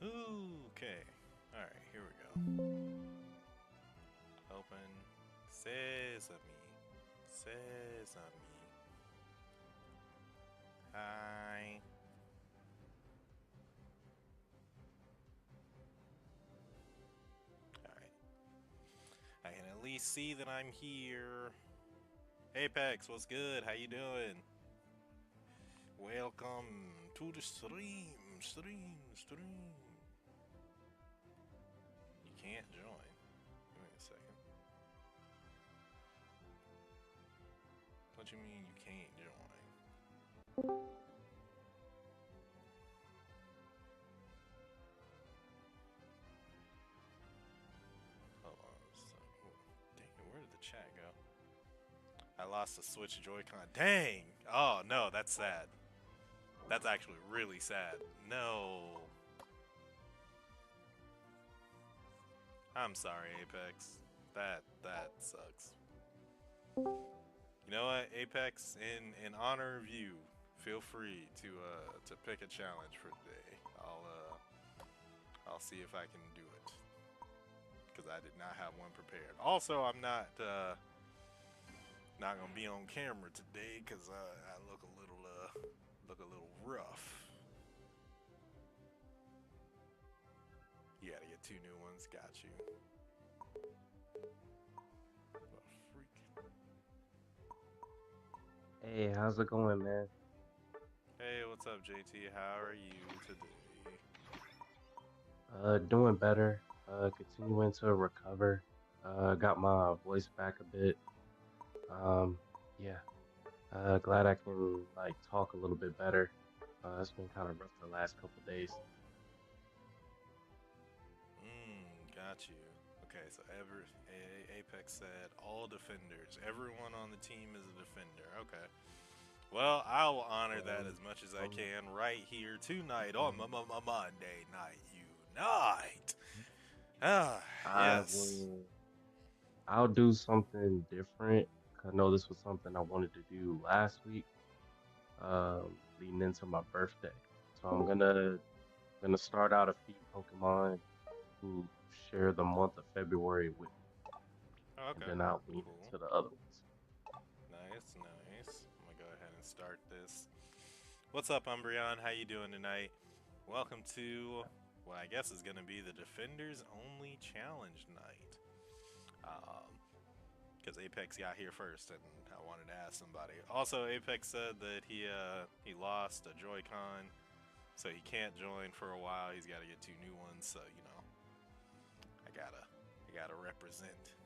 Ooh, okay. Alright, here we go. Open Sesame. Sesame. Hi. Alright. I can at least see that I'm here. Apex, what's good? How you doing? Welcome to the stream. You can't join. Give me a second. What you mean you can't join? Hold on a second. Dang, where did the chat go? I lost the Switch Joy-Con. Dang! Oh no, that's sad. That's actually really sad. No. I'm sorry, Apex. That sucks. You know what, Apex? In honor of you, feel free to pick a challenge for today. I'll see if I can do it because I did not have one prepared. Also, I'm not gonna be on camera today because I look a little rough. You gotta get 2 new ones. Got you. What a freak. Hey, how's it going, man? Hey, what's up, JT? How are you today? Doing better. Continuing to recover. Got my voice back a bit. Um, yeah. Glad I can like talk a little bit better. It's been kind of rough the last couple days. Got you. Okay, so Apex said all defenders. Everyone on the team is a defender. Okay. Well, I will honor that Um, as much as I um, can right here tonight on um, Monday Night Unite. Ah, I yes. will. I'll do something different. I know this was something I wanted to do last week. Leading into my birthday. So I'm gonna start out a few Pokemon who share the month of February with me, and Okay. then I'll lean Cool. into the other ones. Nice, nice. I'm gonna go ahead and start this. What's up, Umbreon? How you doing tonight? Welcome to what I guess is gonna be the Defenders Only Challenge night. Um, because Apex got here first, and I wanted to ask somebody. Also, Apex said that he lost a Joy-Con, so he can't join for a while. He's got to get 2 new ones. So I gotta represent.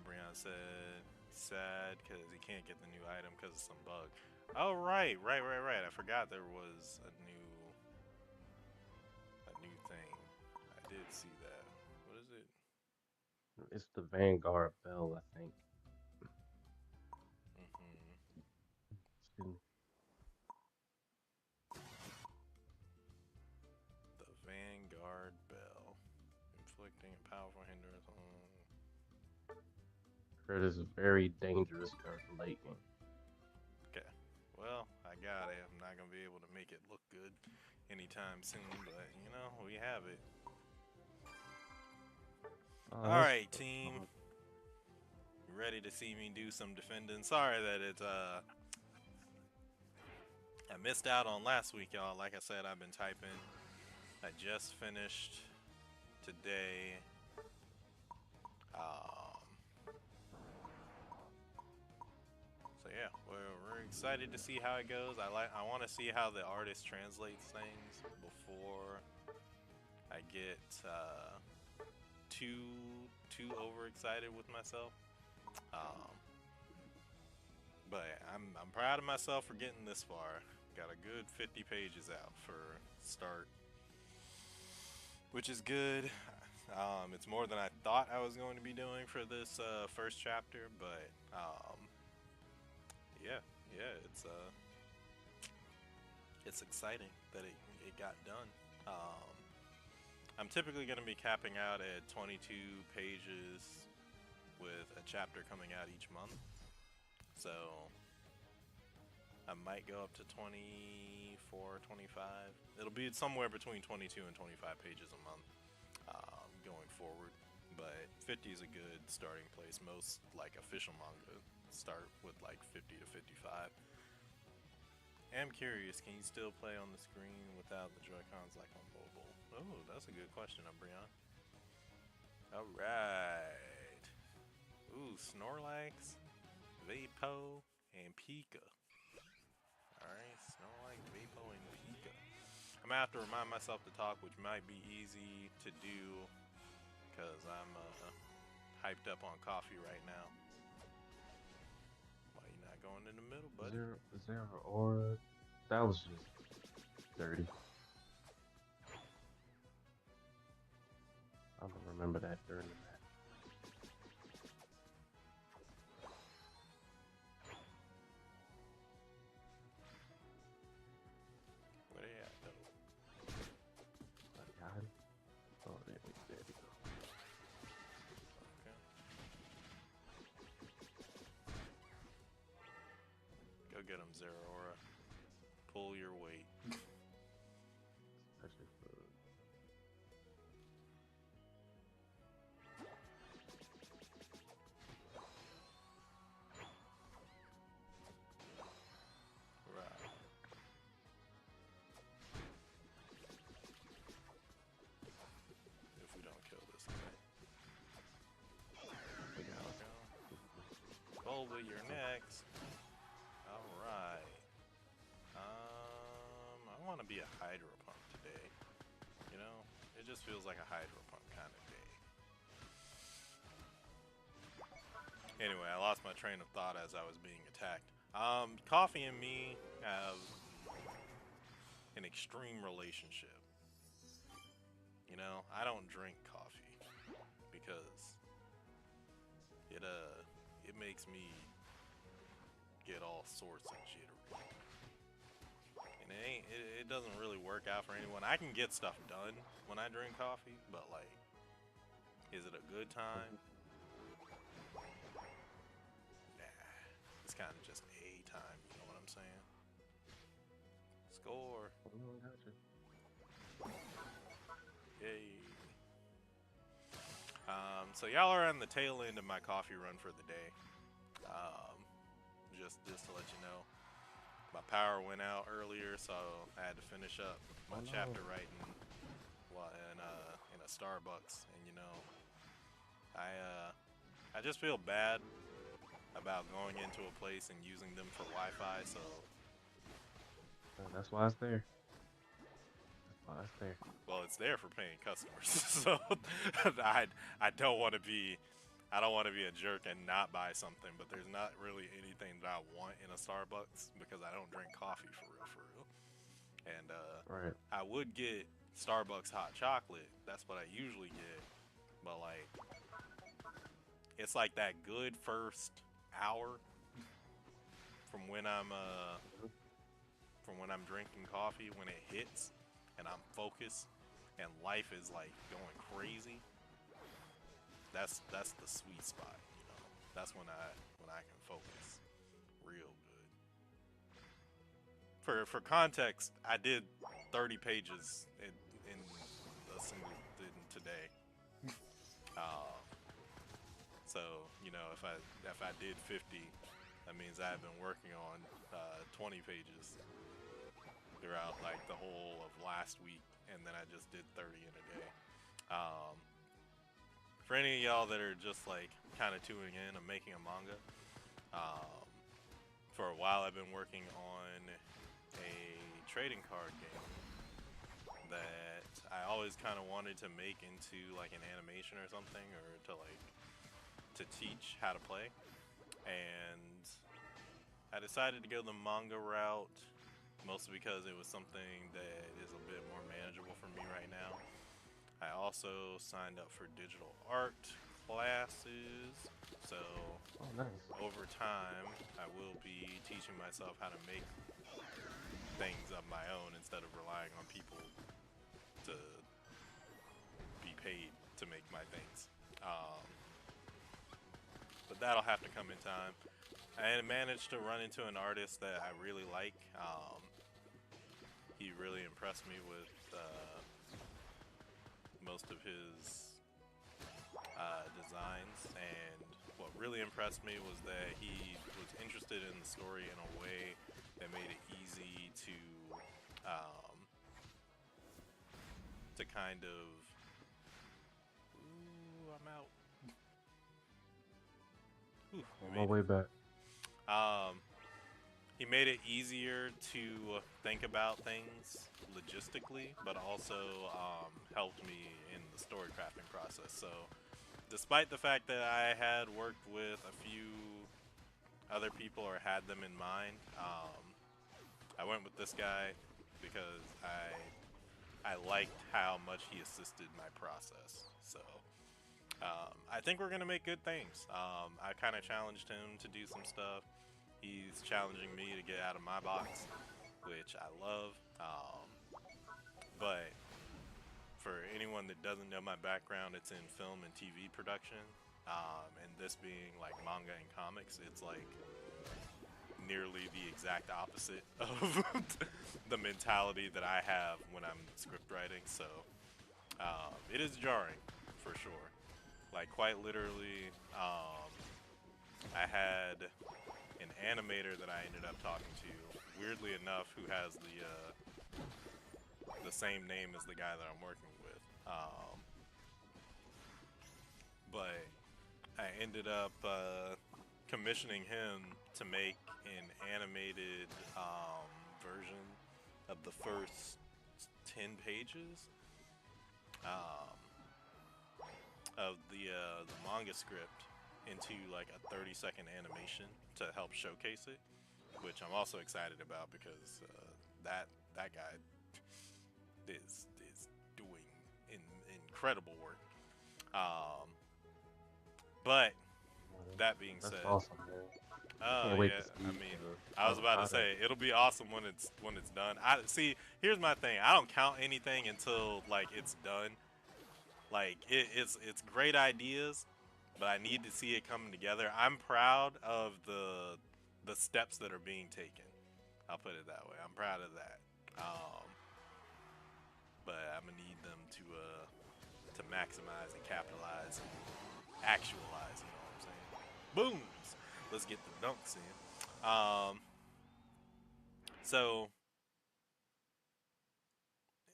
Brian said sad because he can't get the new item because of some bug. Oh right. I forgot there was a new thing. I did see that. What is it? It's the Vanguard Bell, I think. Hmm. Excuse me. The Vanguard Bell, inflicting a powerful hindrance on. Crit is very dangerous during the late game. Okay. Well, I got it. I'm not gonna be able to make it look good anytime soon, but we have it. Oh, All that's right, that's team. fine. You ready to see me do some defending? Sorry that I missed out on last week, y'all. Like I said, I've been typing. I just finished today. Um, so yeah, we're excited to see how it goes. I want to see how the artist translates things before I get too overexcited with myself. Um, but I'm proud of myself for getting this far. Got a good 50 pages out for start, which is good. It's more than I thought I was going to be doing for this first chapter, but yeah, yeah, it's exciting that it got done. Um, I'm typically going to be capping out at 22 pages with a chapter coming out each month. So I might go up to 24, 25. It'll be somewhere between 22 and 25 pages a month going forward. But 50 is a good starting place. Most like official manga start with like 50 to 55. I'm curious, can you still play on the screen without the Joy-Cons like on mobile? Oh, that's a good question, Umbreon. Alright. Ooh, Snorlax, Vapo, and Pika. Alright, Snorlax, Vapo, and Pika. I'm gonna have to remind myself to talk, which might be easy to do because I'm hyped up on coffee right now. Why you not going in the middle, buddy? Is there an aura? That was just dirty. I don't remember that during the match. Where they at, though? I got it. Oh, there we go. Okay. Go get him, Zeraora. Pull your weight. Such a good. Right. If we don't kill this guy. We got it. Bulba, you're next. Alright. I want to be a Hydro Pump today. You know? It just feels like a Hydro Pump kind of day. Anyway, I lost my train of thought as I was being attacked. Coffee and me have an extreme relationship. You know, I don't drink coffee because it makes me get all sorts of jittery. And it doesn't really work out for anyone. I can get stuff done when I drink coffee, but like, is it a good time? Nah, it's kind of just a time, you know what I'm saying? Score. Oh, gotcha. Yay. So y'all are on the tail end of my coffee run for the day. Just to let you know, my power went out earlier, so I had to finish up my chapter writing in a Starbucks, and you know, I just feel bad about going into a place and using them for Wi-Fi, so That's why it's there. That's why it's there. well, it's there for paying customers. So I don't want to be a jerk and not buy something, but there's not really anything that I want in a Starbucks because I don't drink coffee for real. And Right. I would get Starbucks hot chocolate. That's what I usually get. But like, it's like that good first hour from when I'm drinking coffee, when it hits and I'm focused and life is like going crazy. That's the sweet spot, you know. That's when I can focus real good. For context, I did 30 pages in a single today. So you know, if I did 50, that means I've been working on 20 pages throughout like the whole of last week, and then I just did 30 in a day. For any of y'all that are just like kind of tuning in, I'm making a manga. For a while, I've been working on a trading card game that I always kind of wanted to make into like an animation or something, or to teach how to play. And I decided to go the manga route, mostly because it was something that is a bit more manageable for me right now. I also signed up for digital art classes, so Nice. over time I will be teaching myself how to make things of my own instead of relying on people to be paid to make my things. But that'll have to come in time. I managed to run into an artist that I really like. He really impressed me with most of his designs, and what really impressed me was that he was interested in the story in a way that made it easy um, to kind of. Ooh, I'm out. Ooh, we On my made it. way back. Um, he made it easier to think about things logistically, but also helped me in the story crafting process. So, despite the fact that I had worked with a few other people or had them in mind, I went with this guy because I liked how much he assisted my process. So I think we're gonna make good things. I kind of challenged him to do some stuff. He's challenging me to get out of my box, which I love. But for anyone that doesn't know my background, it's in film and TV production. And this being like manga and comics, it's like nearly the exact opposite of the mentality that I have when I'm script writing. So it is jarring for sure. Like quite literally, I had an animator that I ended up talking to, weirdly enough, who has the same name as the guy that I'm working with. But I ended up commissioning him to make an animated version of the first 10 pages um, of the manga script into like a 30-second animation to help showcase it, which I'm also excited about because that guy is doing incredible work. Um, but that being That's said, awesome, man. I oh can't wait to yeah, I see mean, the I was other about to product. say it'll be awesome when it's done. I see. Here's my thing. I don't count anything until like it's done. Like it's great ideas, but I need to see it coming together. I'm proud of the steps that are being taken. I'll put it that way. I'm proud of that. But I'm gonna need them to maximize and capitalize and actualize. You know what I'm saying? Booms. Let's get the dunks in. So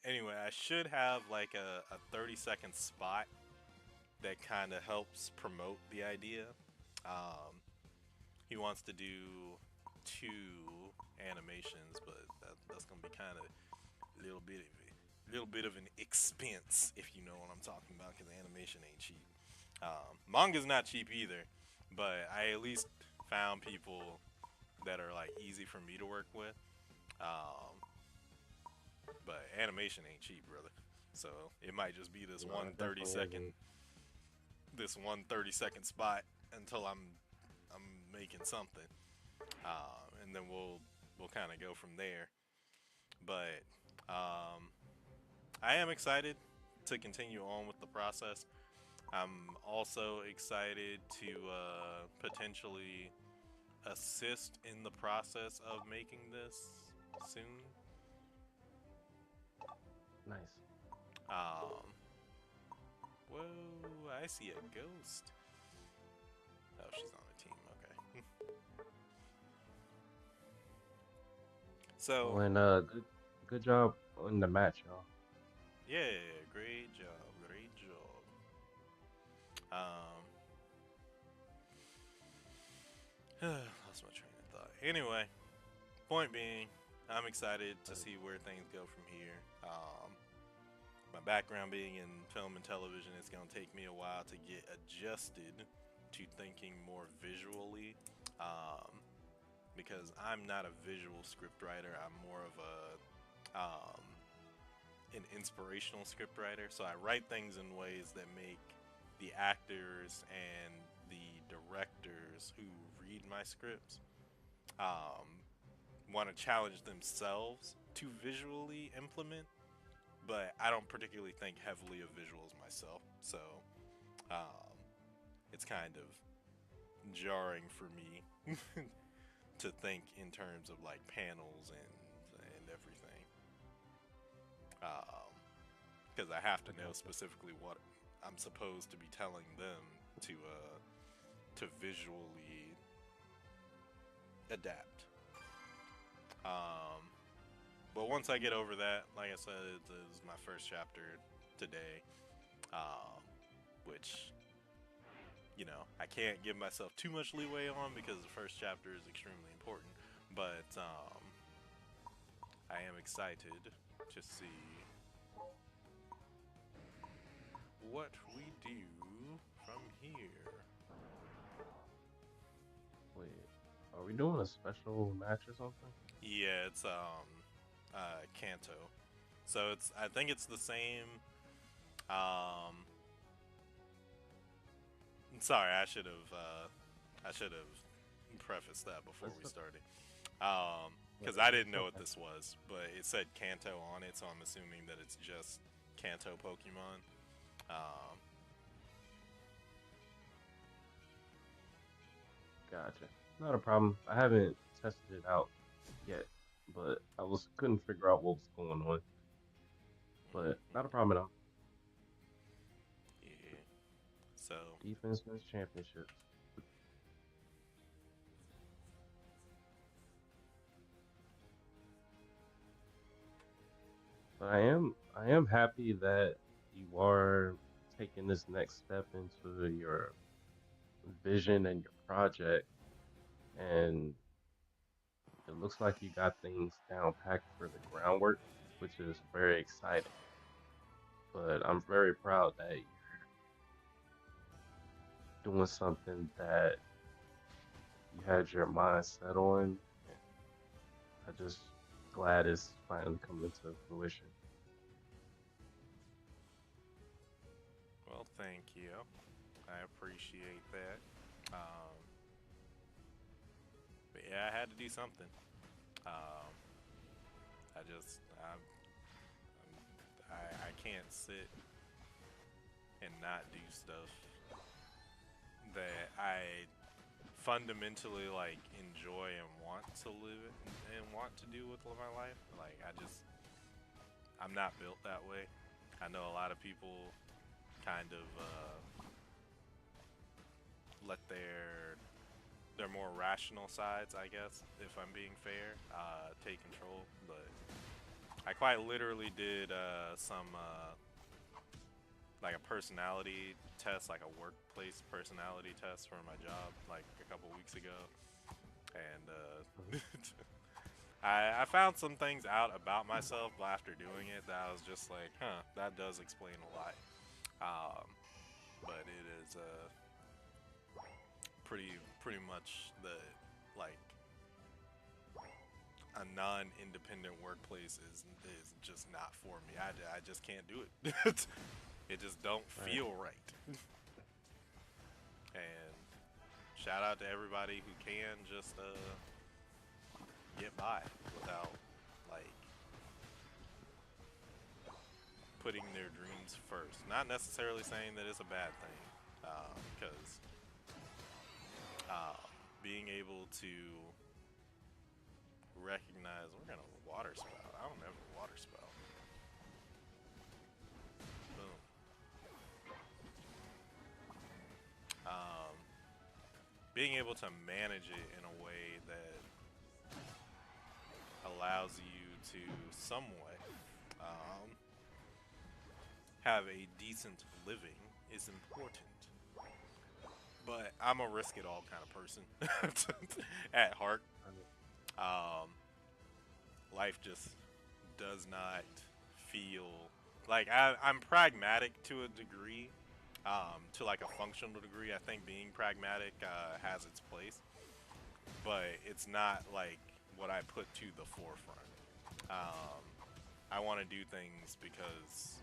anyway, I should have like a 30-second spot that kind of helps promote the idea. Um, he wants to do two animations, but that's gonna be kind of little bit of an expense if you know what I'm talking about, because animation ain't cheap. Manga's not cheap either, but I at least found people that are like easy for me to work with. Um, but animation ain't cheap, brother. So it might just be No, it definitely isn't. this one 30-second spot until I'm making something, and then we'll kind of go from there. But um, I am excited to continue on with the process. I'm also excited to potentially assist in the process of making this soon. Nice. Um, whoa, I see a ghost. Oh, she's on a team. Okay. Oh, So, and good job on the match, y'all. yeah, great job, great job. Um, lost my train of thought. Anyway, point being, I'm excited to see where things go from here. My background being in film and television, it's going to take me a while to get adjusted to thinking more visually. Um, because I'm not a visual script writer. I'm more of an inspirational script writer. So I write things in ways that make the actors and the directors who read my scripts um, want to challenge themselves to visually implement. But I don't particularly think heavily of visuals myself, so um, it's kind of jarring for me to think in terms of like panels and everything. Because I have to I know gotcha. specifically what I'm supposed to be telling them to visually adapt. Um, but once I get over that, like I said, it is my first chapter today, um, which I can't give myself too much leeway on because the first chapter is extremely important. But I am excited to see what we do from here. Wait, are we doing a special match or something? Yeah, it's Kanto. So I think it's the same. Um, sorry, I should have prefaced that before It's, we o- started. yeah, Because I didn't it's know what okay. this was, but it said Kanto on it, so I'm assuming that it's just Kanto Pokemon. Um, Gotcha. Not a problem. I haven't tested it out yet, but I was couldn't figure out what was going on. But not a problem at all. yeah. So Defense wins championships. But I am happy that you are taking this next step into your vision and your project, and it looks like you got things down packed for the groundwork, which is very exciting. But I'm very proud that you're doing something that you had your mind set on, and I just glad it's finally coming to fruition. well, thank you. I appreciate that. Um, but yeah, I had to do something. Um, I just I can't sit and not do stuff that I fundamentally like enjoy and want to live and want to do with my life. Like I'm not built that way. I know a lot of people kind of let their more rational sides, I guess, if I'm being fair, take control. But I quite literally did some like a personality test, like a workplace personality test for my job, like a couple weeks ago, and Mhm. I found some things out about myself after doing it that I was just like, huh, that does explain a lot. Um, but it is pretty much the like a non-independent workplace is just not for me. I just can't do it. It just don't Right. feel right. And shout out to everybody who can just get by without like putting their dreams first. Not necessarily saying that it's a bad thing, because being able to recognize we're gonna water spout. I don't ever water spout. Boom. Um, being able to manage it in a way that allows you to somewhat um, have a decent living is important. But I'm a risk it all kind of person at heart. Right. Um, life just does not feel like I'm pragmatic to a degree, to like a functional degree. I think being pragmatic has its place, but it's not like what I put to the forefront. Um, I want to do things because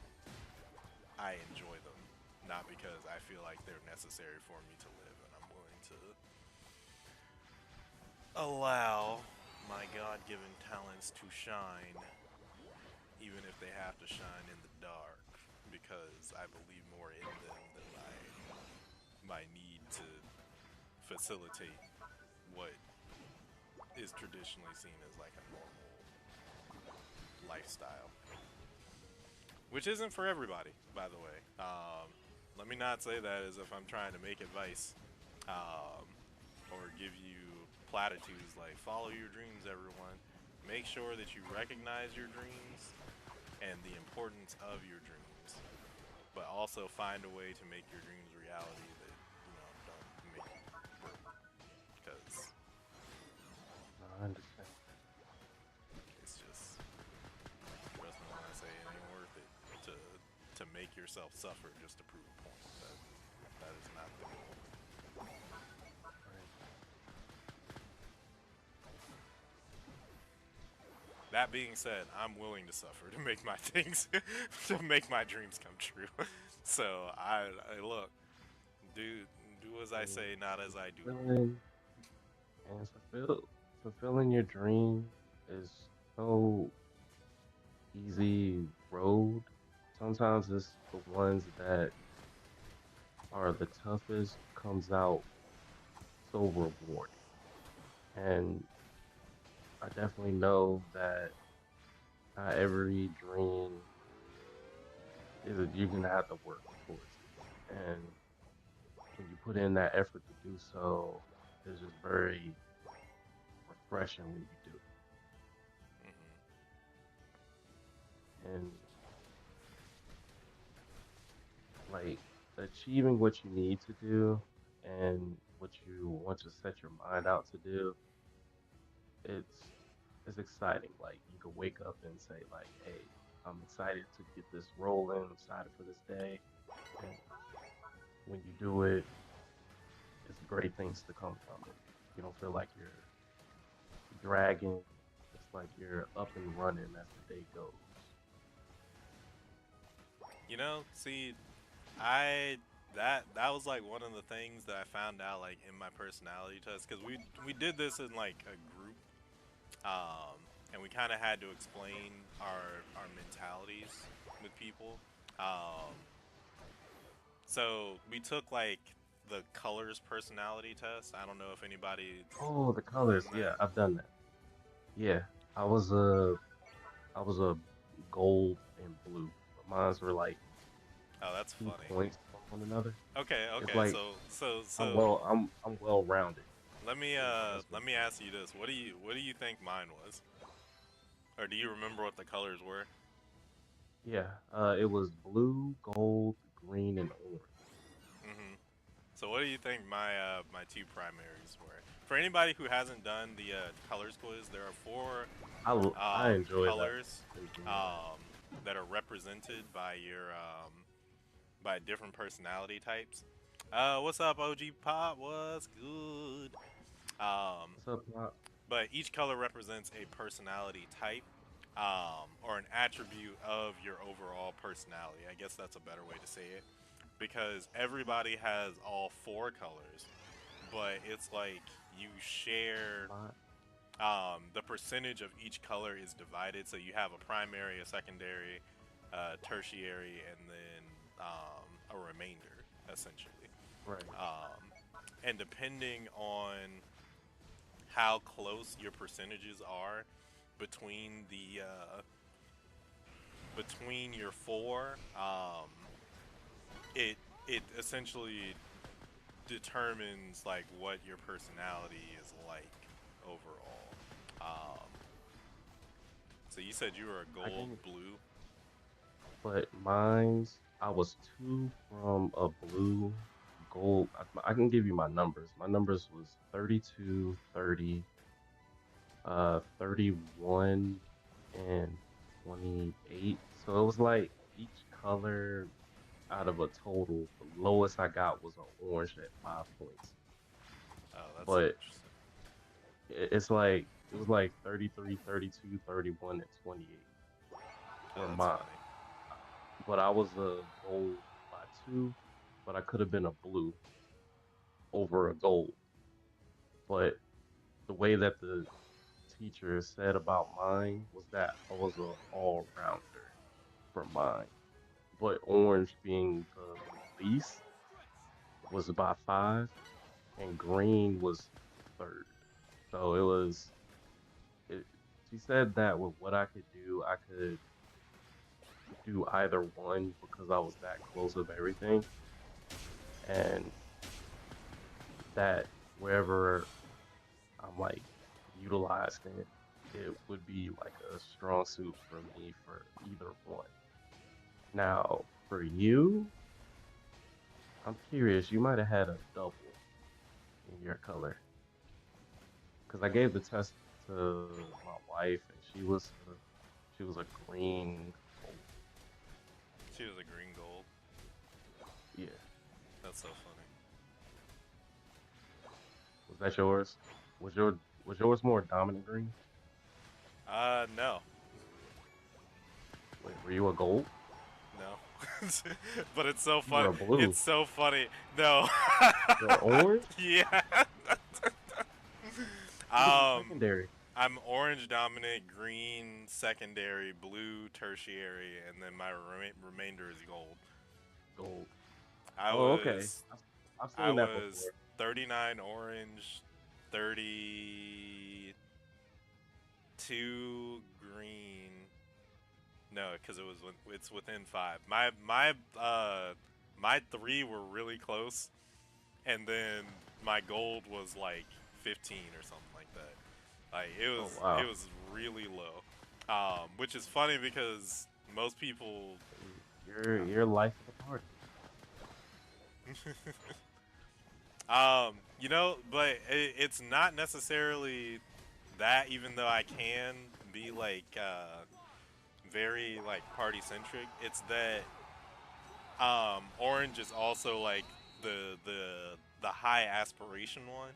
I enjoy them, not because I feel like they're necessary for me to live, and I'm willing to allow my God-given talents to shine, even if they have to shine in the dark, because I believe more in them than my need to facilitate what is traditionally seen as like a normal lifestyle, which isn't for everybody, by the way. Let me not say that as if I'm trying to make advice um, or give you platitudes like follow your dreams, everyone. Make sure that you recognize your dreams and the importance of your dreams, but also find a way to make your dreams reality that don't make you broke. Because I understand. it's just trust me when I say it ain't worth it to make yourself suffer just to prove a point. That is not the goal. Right. That being said, I'm willing to suffer to make my things, to make my dreams come true. So I look, do do as I And say, not as I do. fulfilling and fulfilling your dream is so easy road. Sometimes it's the ones that are the toughest comes out so rewarding. And I definitely know that not every dream is you're gonna have to work towards it. And when you put in that effort to do so, it's just very refreshing when you do. Hmm. And like achieving what you need to do and what you want to set your mind out to do, it's it's exciting. Like you could wake up and say like, "Hey, I'm excited to get this rolling. I'm excited for this day." And when you do it, it's great things to come from it. You don't feel like you're dragging. It's like you're up and running as the day goes. See, I that was like one of the things that I found out like in my personality test because we did this in like a group, and we kind of had to explain our mentalities with people. Um, so we took like the colors personality test. I don't know if anybody's Oh, the done colors. Yeah, that. I've done that. Yeah, I was a I was a gold and blue. But mines were like Oh, that's 2 funny. points from one another. Okay, It's okay. like So I'm well rounded. So that's what let me ask you this. What do you think mine was? Or do you remember what the colors were? yeah. It was blue, gold, green, and orange. Hmm. So what do you think my two primaries were? For anybody who hasn't done the colors quiz, there are four I enjoy that. colors Enjoy that. um, that are represented by your by different personality types. What's up, OG Pop? What's good? Um, What's up, Pop? but each color represents a personality type or an attribute of your overall personality. I guess that's a better way to say it because everybody has all four colors, but it's like you share Pop. the percentage of each color is divided. So you have a primary, a secondary, tertiary, and then a remainder, essentially. Right. Um, and depending on how close your percentages are between the between your four, it it essentially determines like what your personality is like overall. Um, so you said you were a I gold can, blue. but mine's I was two from a blue, gold. I can give you my numbers. My numbers was 32, 30, 31, and 28. So it was like each color out of a total, the lowest I got was an orange at 5 points. Oh, that's But interesting. it's like it was like 33, 32, 31, and 28 Oh, for that's mine. funny. But I was a gold by two, but I could have been a blue over a gold. But the way that the teacher said about mine was that I was a all rounder for mine. But orange being the least was by five. and green was third. So it was. It, she said that with what I could do, I could do either one because I was that close of everything, and that wherever I'm like utilized in, it would be like a strong suit for me for either one. Now, for you, I'm curious, you might have had a double in your color because I gave the test to my wife and she was a green gold. She was a green gold. Yeah, That's so funny. was that yours? Was yours more dominant green? No, Wait, were you a gold? no. But it's so You were funny. a blue. It's so funny. No. You're orange? Yeah. Who was the um, secondary? I'm orange dominant, green secondary, blue tertiary, and then my remainder is gold. Gold. I Oh, okay. was I've I seen that was before. 39 orange, 32 green. No, because it's within five. My three were really close, and then my gold was like 15 or something like that. Like Oh it wow. was really low, which is funny because most people. You're life of the party. But it's not necessarily that. Even though I can be like very like party centric, it's that orange is also like the high aspiration one,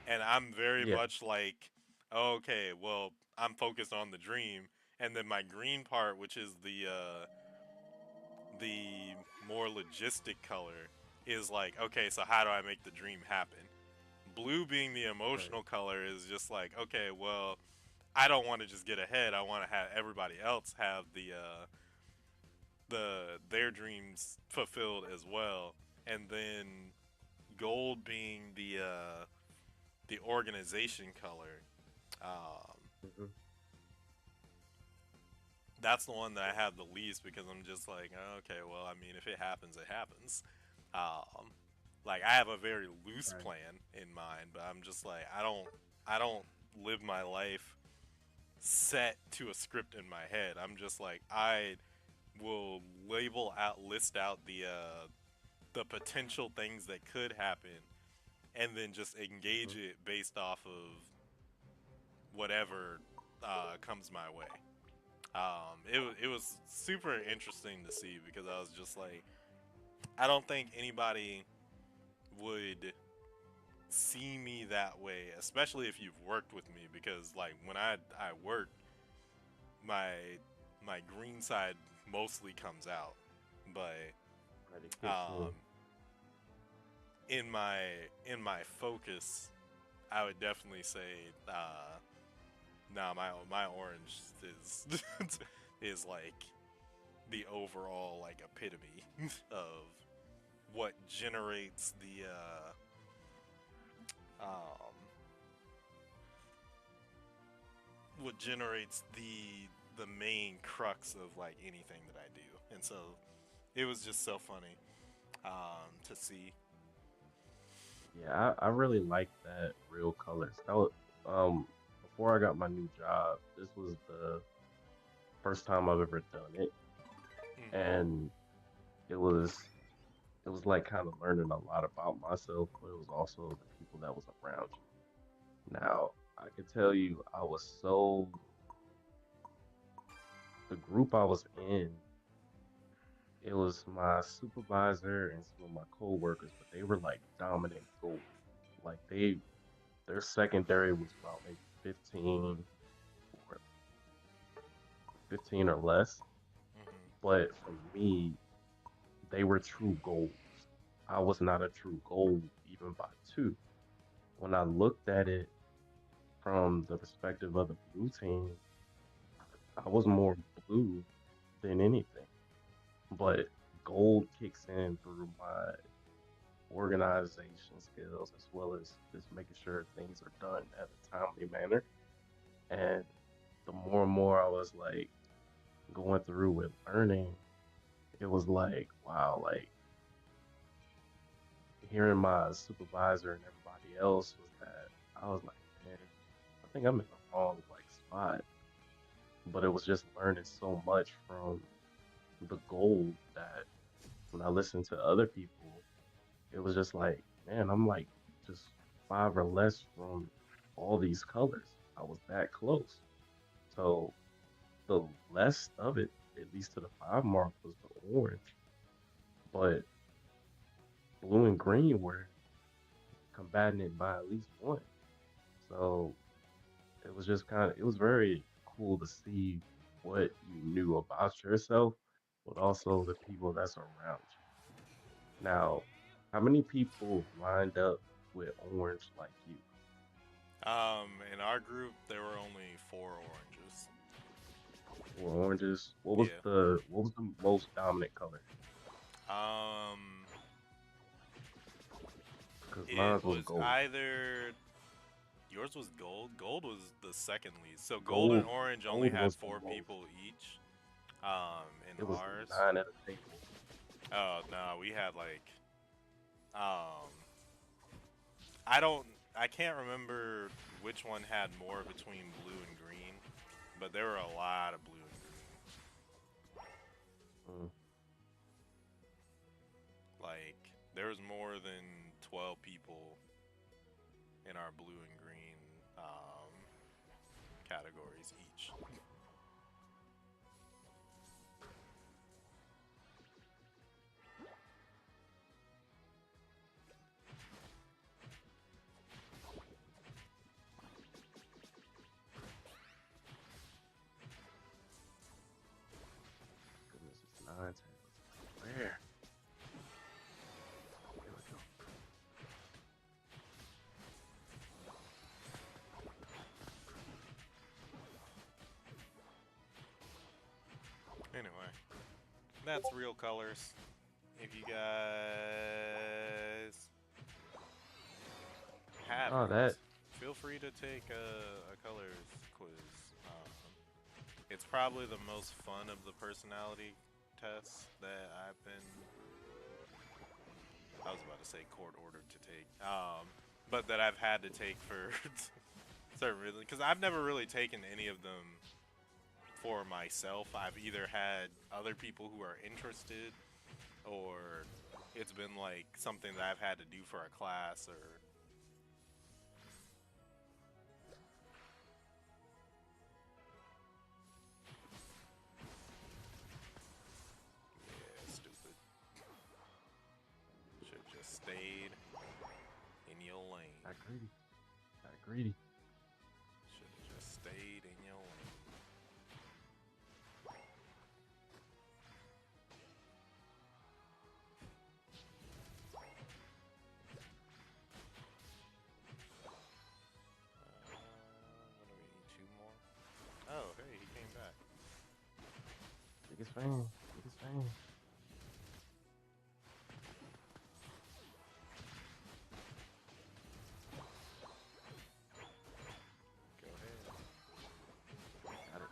and I'm very Yeah. much like, okay, well, I'm focused on the dream, and then my green part, which is the more logistic color, is like, okay, so how do I make the dream happen? Blue being the Right. emotional color is just like, okay, well, I don't want to just get ahead. I want to have everybody else have their dreams fulfilled as well. And then gold being the organization color. Um, Hmm. that's the one that I have the least because I'm just like, oh, okay, well, I mean, if it happens, it happens. Um, like I have a very loose Right. plan in mind, but I'm just like, I don't live my life set to a script in my head. I'm just like, I will list out the potential things that could happen, and then just Hmm. engage it based off of whatever comes my way. It was super interesting to see because I was just like, I don't think anybody would see me that way, especially if you've worked with me. Because like when I worked, my my green side mostly comes out, but Right. It kicks um, in. in my in my focus, I would definitely say, nah, my orange is is like the overall like epitome of what generates um, the main crux of like anything that I do, and so it was just so funny to see. Yeah, I really like that real colors. That was, before I got my new job, this was the first time I've ever done it, Hmm. and it was it was like kind of learning a lot about myself, but it was also the people that was around you. Now, I can tell you, I was so the group I was in, it was my supervisor and some of my coworkers, but they were like dominant gold. Like their secondary was about maybe or 15 or less. Hmm. But for me, they were true golds. I was not a true gold even by two. When I looked at it from the perspective of the blue team, I was more blue than anything. But gold kicks in through my organization skills as well as just making sure things are done at a timely manner. And the more and more I was like going through with learning, it was like, wow, like hearing my supervisor and everybody else was that I was like, man, I think I'm in the wrong like spot. But it was just learning so much from the gold that when I listened to other people, it was just like, man, I'm like just five or less from all these colors. I was that close. So the less of it, at least to the five mark, was the orange. But blue and green were combating it by at least one. So it was just kind of, it was very cool to see what you knew about yourself, but also the people that's around you. Now, how many people lined up with orange like you? In our group, there were only four oranges. Four oranges. Yeah. What was the most dominant color? Um, Because it mine was was gold. either yours was gold. Gold was the second least. So gold and Gold, orange only gold had was the four most. people each. In It was ours. nine at a table. Oh no, we had like um, I don't, I can't remember which one had more between blue and green, but there were a lot of blue and Mm, green. Like there was more than 12 people in our blue and green categories each. goodness, it's nine tables. Where? There we go. Anyway, that's real colors. If you guys Oh, haven't, that. feel free to take a colors quiz. It's probably the most fun of the personality tests that I've been. I was about to say court ordered to take, but that I've had to take for certain reasons. Because I've never really taken any of them for myself. I've either had other people who are interested, or it's been like something that I've had to do for a class or. Yeah, stupid. Should just stayed in your lane. Got greedy. Got greedy. Should have just stayed in your lane. What do we need? Two more? Oh, hey, he came back. Biggest fan. Biggest fan. Go ahead. Got it.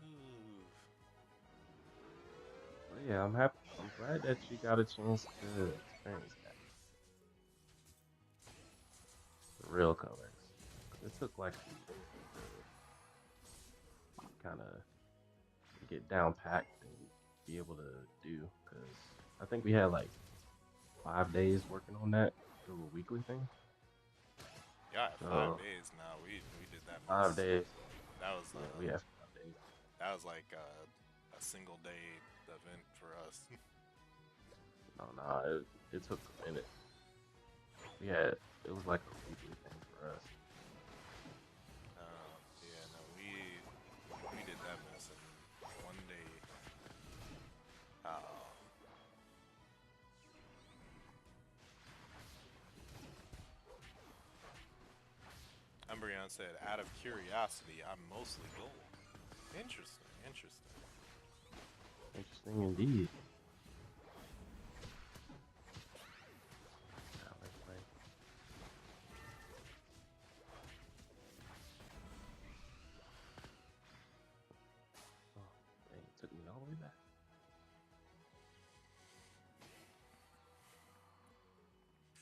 Ooh. But yeah, I'm happy. I'm glad that you got a chance to experience that. The real colors. 'Cause it took like a minute to kind of get down packed and be able to do. Because I think we had like 5 days working on that through a weekly thing. Yeah, 5 So days now. We did that five mess. days. That was Yeah, we had 5 days. like a single day event for us. No, no, it took a minute. We had it was like a weekly thing for us. Yeah, no, we did that mess in 1 day. Um, Umbreon, Umbreon said, out of curiosity, I'm mostly gold. Interesting, interesting. Interesting indeed. Now let's play. Oh, dang, it took me all the way back.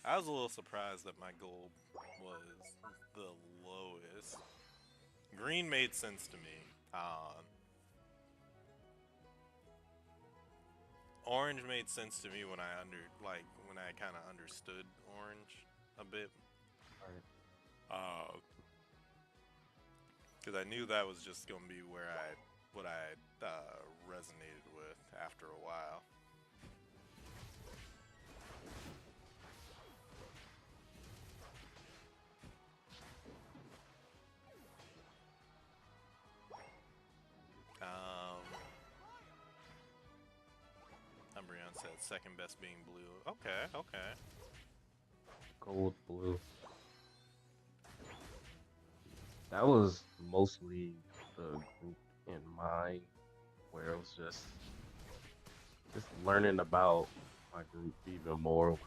I was a little surprised that my gold was the lowest. Green made sense to me. Orange made sense to me when when I kind of understood orange a bit. Alright. Because I knew that was just gonna be where what I resonated with after a while. Umbreon said second best being blue. Okay, okay. Gold, blue. That was mostly the group in mind where it was just learning about my group even more was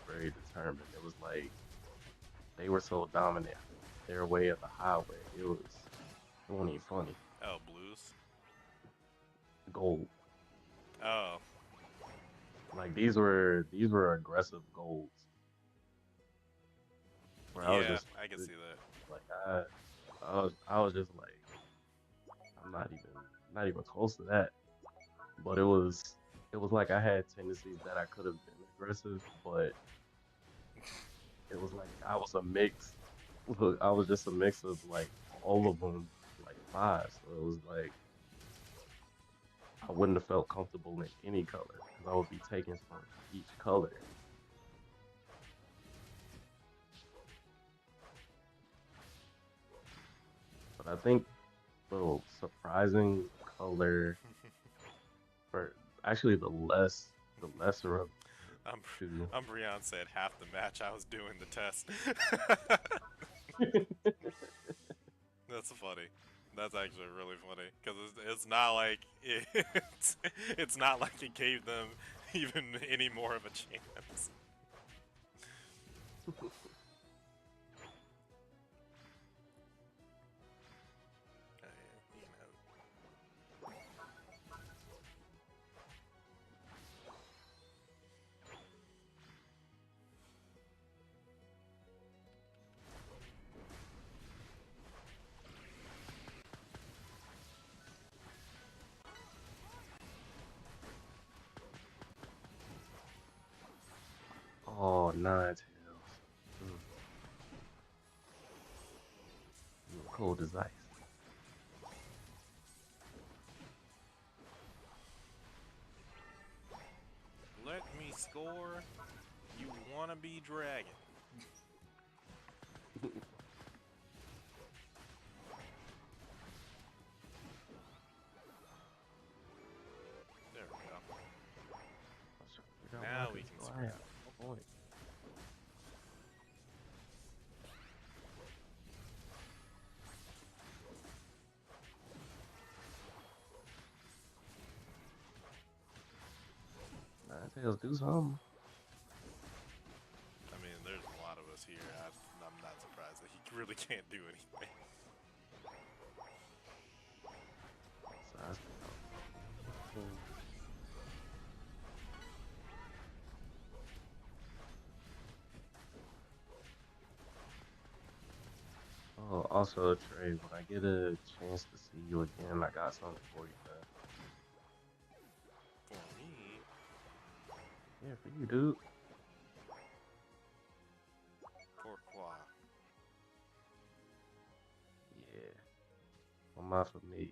very determined. It was like they were so dominant, their way of the highway. It wasn't even funny. Oh, blues. Gold. Oh, Like these were aggressive golds. Where I was yeah, just I can see that. like I was just like I'm not even close to that. But it was like I had tendencies that I could have been aggressive, but it was like I was a mix. Look, I was just a mix of like all of them, like five. So it was like I wouldn't have felt comfortable in any color because I would be taking from each color. But I think little surprising color for actually the lesser of Um, the two. Umbreon said half the match I was doing the test. That's funny. That's actually really funny because it's not like it's not like it gave them even any more of a chance. You know. Oh, Ninetales. Mm, you were cold as ice. Let me score. You wanna be dragon? There we go. I was trying to figure out where I Now we could can go. I spread. have no point. Ninetales, do something. I mean, there's a lot of us here. I'm not surprised that he really can't do anything. Size out. Oh, also, Trey, when I get a chance to see you again, I got something for you, man. For me, Yeah, for you, dude. pourquoi? Yeah, on my familia,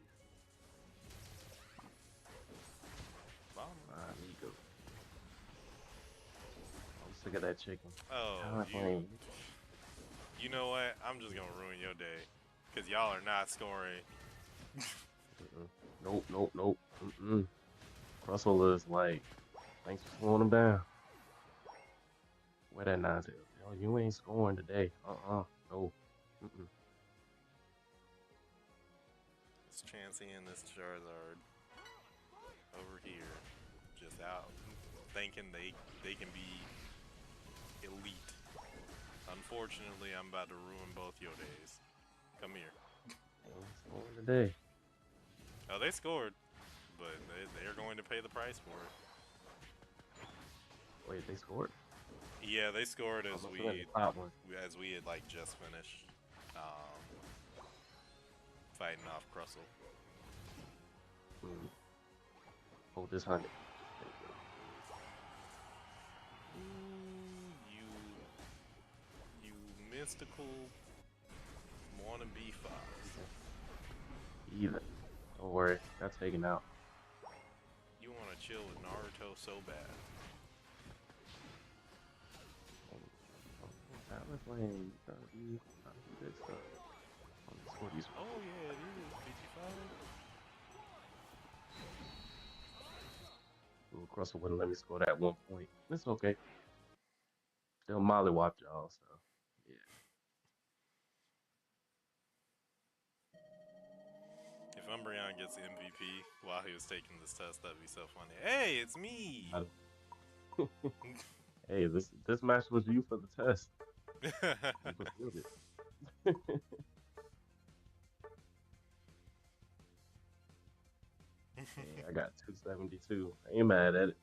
Vamos. my amigo. I'm sick of that chicken. Oh, California. you know what? I'm just gonna ruin your day, cause y'all are not scoring. Mm-mm. Nope, nope, nope. Mm-mm. Russell is like, thanks for slowing him down. Where that Ninetales? Yo, you ain't scoring today. No. Mm-mm. Chansey and this Charizard over here, just out thinking they can be elite. Unfortunately, I'm about to ruin both your days. Come here. Today. Oh, they scored, but they're going to pay the price for it. Wait, they scored? Yeah, they scored as we had like just finished fighting off Crustle. Hold this 100. You mystical wannabe fox. Even. Don't worry, got taken out. You want to chill with Naruto so bad. That was playing good stuff. Oh yeah, it is 55. Ooh, Crustle wouldn't let me score that 1 point. It's okay. Still mollywop y'all, so yeah. If Umbreon gets the MVP while he was taking this test, that'd be so funny. Hey, it's me! Hey, this match was you for the test. You fulfilled it. Hey, I got 272. I ain't mad at it.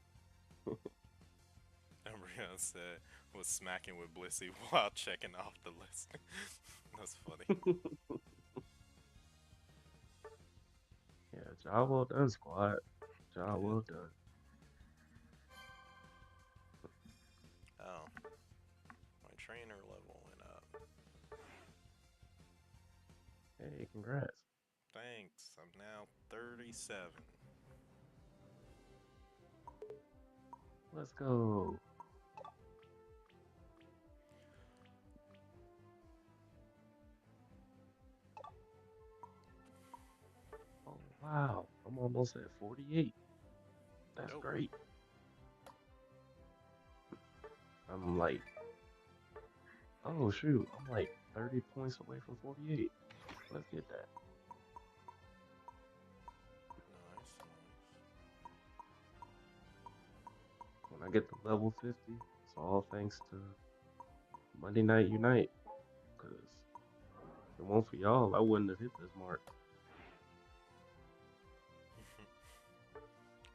Umbreon said was smacking with Blissey while checking off the list. That's funny. Yeah, job well done, squad. Job well done. Oh, my trainer level went up. Hey, congrats. Thanks. I'm now 37. Let's go. Oh, wow. I'm almost at 48. That's great. I'm like, oh, shoot. I'm like 30 points away from 48. Let's get that. Nice. When I get to level 50, it's all thanks to Monday Night Unite. Because if it weren't for y'all, I wouldn't have hit this mark.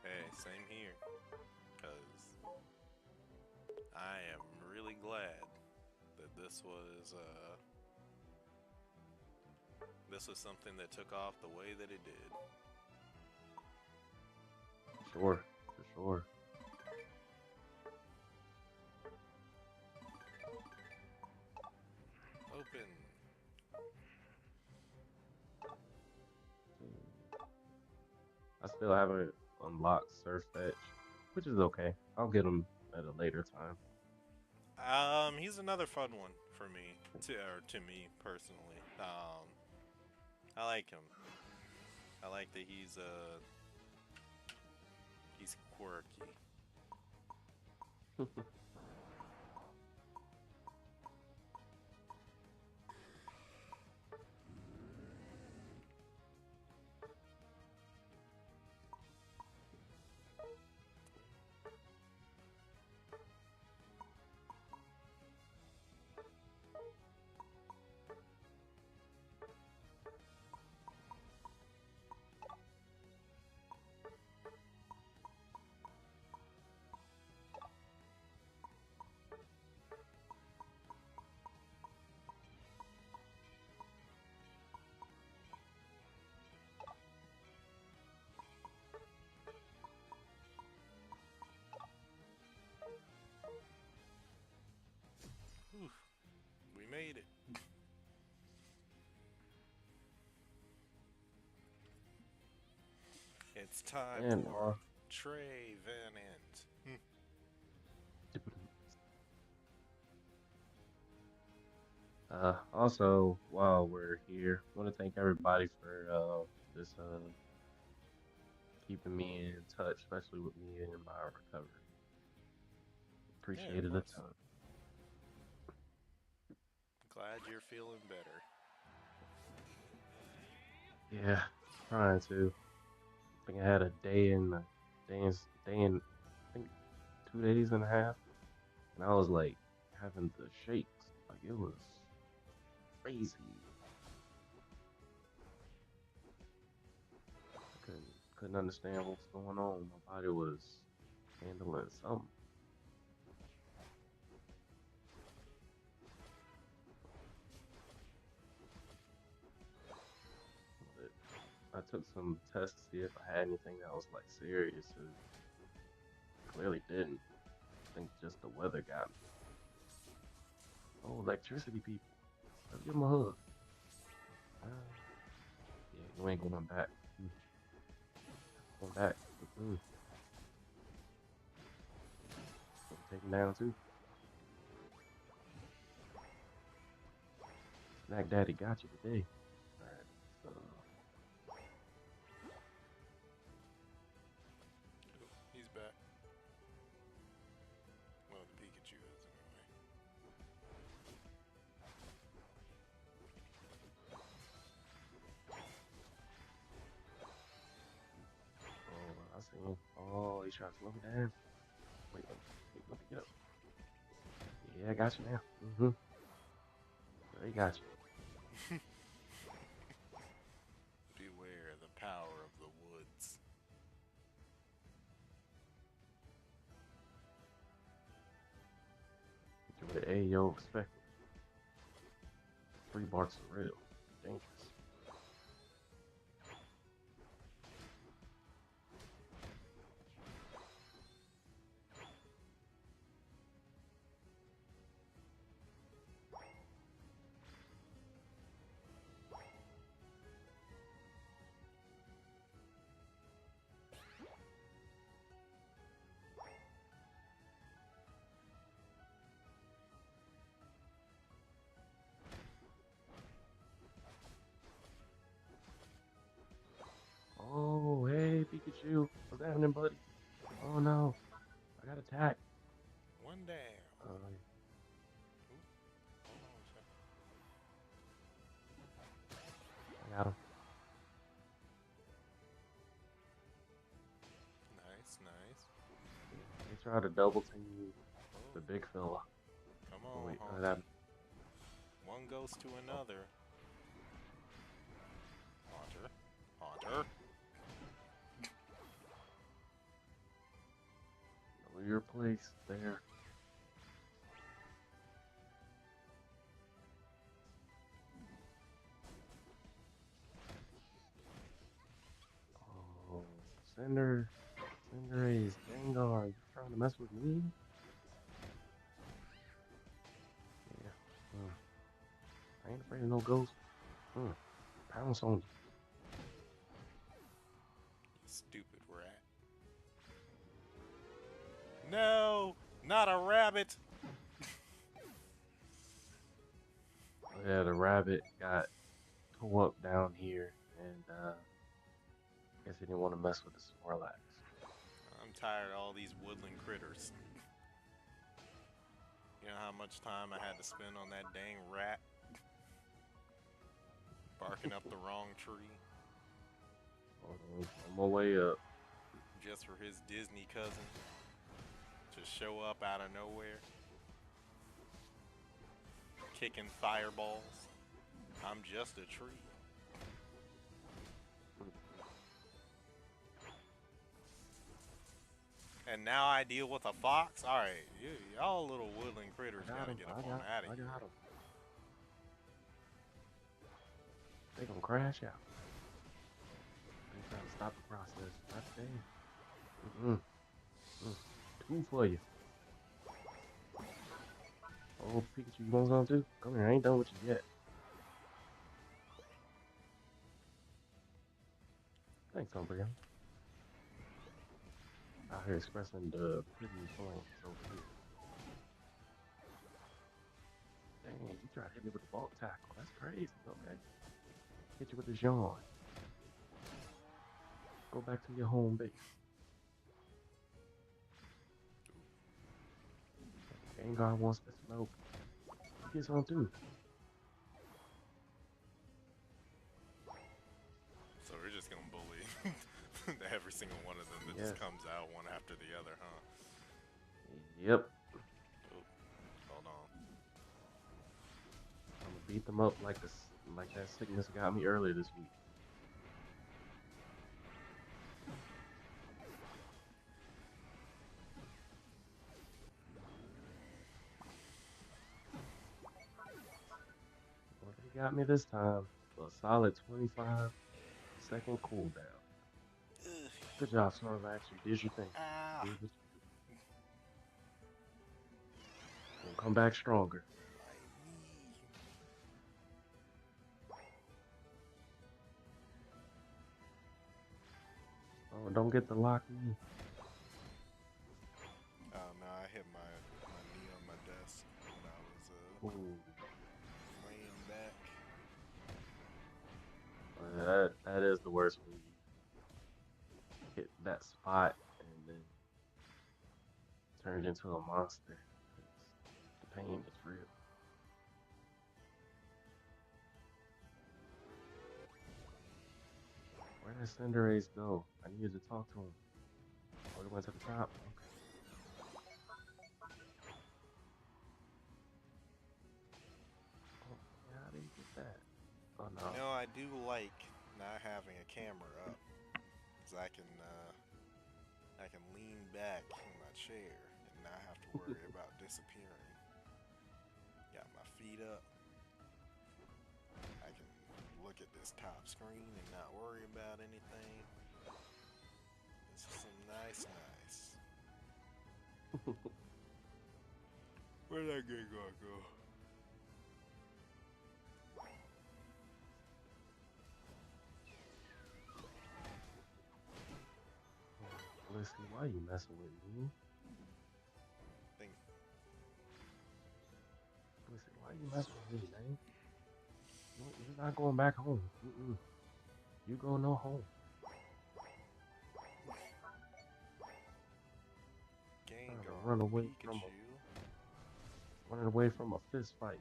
Hey, same here. Because I am really glad that this was something that took off the way that it did. Sure, for sure. Open. I still haven't unlocked Surf Fetch, which is okay. I'll get him at a later time. He's another fun one for me, to me personally. I like him. I like that he's quirky. Whew. We made it. It's time for Trey Van Ant. Also, while we're here, I want to thank everybody for this keeping me in touch, especially with me and my recovery. Appreciate it a ton. Glad you're feeling better. Yeah, trying to. I think I had a day and day and I think 2 days and a half, and I was like having the shakes. Like it was crazy. I couldn't understand what was going on. My body was handling something. But I took some tests to see if I had anything that was like serious. And clearly didn't. I think just the weather got me. Oh, electricity people. Let's give them a hug. Uh, yeah, you ain't going back. Mm, going back. Mm-mm. Take him down too. Snack Daddy got you today. Alright, so He's back. Well, the Pikachu is anyway. oh, I see him. Oh, he's trying to slow me down. Wait, let me get up. Yeah, I got you now. Mm-hmm. There he got you. Beware the power of the woods. Get you with an Ayo respect. 3 barks are real. Dangerous. Oh, hey, Pikachu. What's happening, buddy? Oh no, I got attacked. One down. Ooh, hold on a second. I got him. Nice, nice. They tried to double team Oh, the big fella. come Oh on, wait, that. Honky. One goes to Oh, another. Haunter. Haunter. know your place there. Oh, Cinderace, Gengar, you trying to mess with me? Yeah. I ain't afraid of no ghost. Mm, pounce on you. You stupid rat. No! Not a rabbit! Oh, yeah, the rabbit got tore up down here, and guess he didn't want to mess with the Snorlax. I'm tired of all these woodland critters. You know how much time I had to spend on that dang rat? Barking up the wrong tree. On my way up. Just for his Disney cousin to show up out of nowhere. Kicking fireballs. I'm just a tree. And now I deal with a fox? Alright, y'all little woodland critters I got gotta him. get up on out of I here. got him. They gonna crash out. They trying to stop the process. Not today. Mm-mm. Mm. 2 for you. Oh, Pikachu, you want some too? Come here, I ain't done with you yet. Thanks, Umbreon. Out here expressing the pretty feelings over here. Dang, you try to hit me with the bulk tackle. That's crazy. Okay. Hit you with the yawn. Go back to your home base. Gengar wants to smoke. You get some too. So we're just gonna single one of them that just Yes. comes out one after the other, huh? Yep. Oh, hold on. I'm gonna beat them up like like that sickness got me earlier this week. Well, they got me this time. A solid 25-second cooldown. Ugh. Good job, Snorlax. You did your thing. Ah, Did what you do. Gonna come back stronger. my knee. Oh, don't get the lock me. Oh no, I hit my knee on my desk when I was Ooh. laying back. That is the worst when you hit that spot and then turn into a monster. The pain is real. Where did Cinderace go? I needed to talk to him. Oh, he went to the top. Okay. Oh, yeah, how did he get that? Oh no. You know, I do like not having a camera up, cause I can lean back in my chair and not have to worry about disappearing. Got my feet up. I can look at this top screen and not worry about anything. It's some nice. Where'd that Gengar go? Listen, why you messing with me? Think Listen, why you messing with me, man? You're not going back home. You go no home. Trying to Gengar, run away from Pikachu. running away from a fist fight.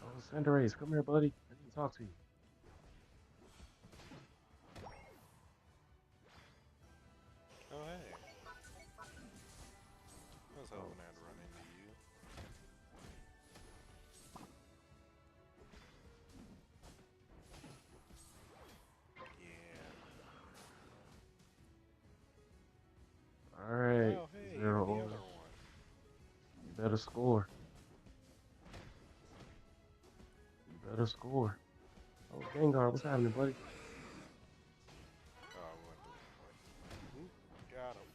Oh, Cinderace, come here, buddy. I need to talk to you. Oh hey, I was Oh, hoping I'd run into you. Yeah. all right, Oh hey, you're the 0. other one. You better score. You better score. Oh, Gengar, what's happening, buddy? Oh, I went the wrong way. Oop, got him.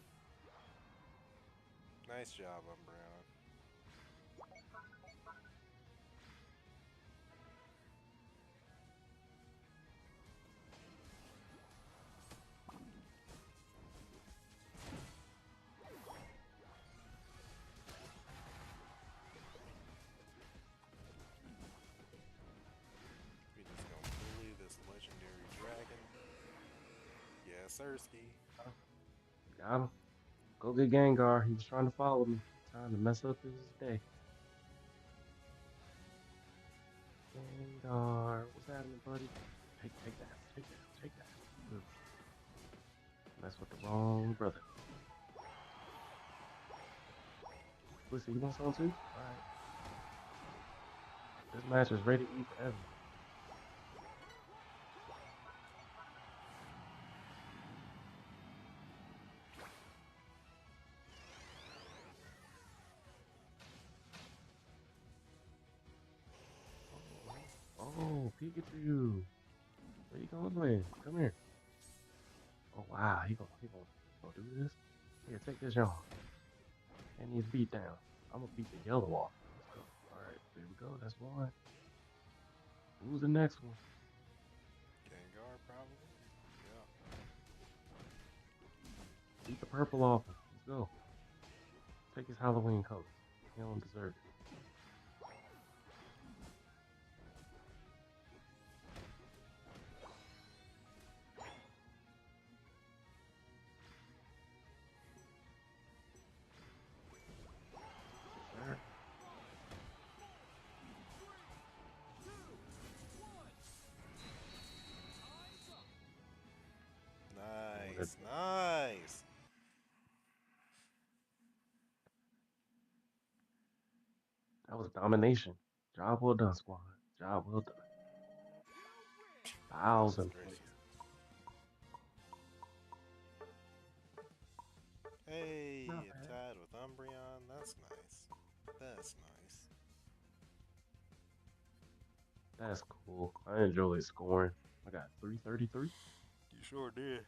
Nice job, Umbreon. We just gonna bully this legendary dragon. Yeah, Sirski. Got him. Go get Gengar. He was trying to follow me. Trying to mess up his day. Gengar, what's happening, buddy? Take that. Take that. Take that. Good. Mess with the wrong brother. Listen, you want some too? Alright. This match is rated E forever. Oh, Pikachu. Where you going? Come here. Oh wow, he gonna do this? Here, take this y'all. And he's beat down. I'm gonna beat the yellow off. Let's go. Alright, there we go. That's one. Who's the next one? Gengar, probably? Yeah. Beat the purple off him. Let's go. Take his Halloween colors. He don't deserve it. Sir. wanted. Nice, nice. That was domination. Job well done, squad. Job well done. Goodness 1,000 points. gracious. Hey, Not it bad. tied with Umbreon. That's nice. That's nice. That's cool. I enjoy scoring. I got 333. You sure did.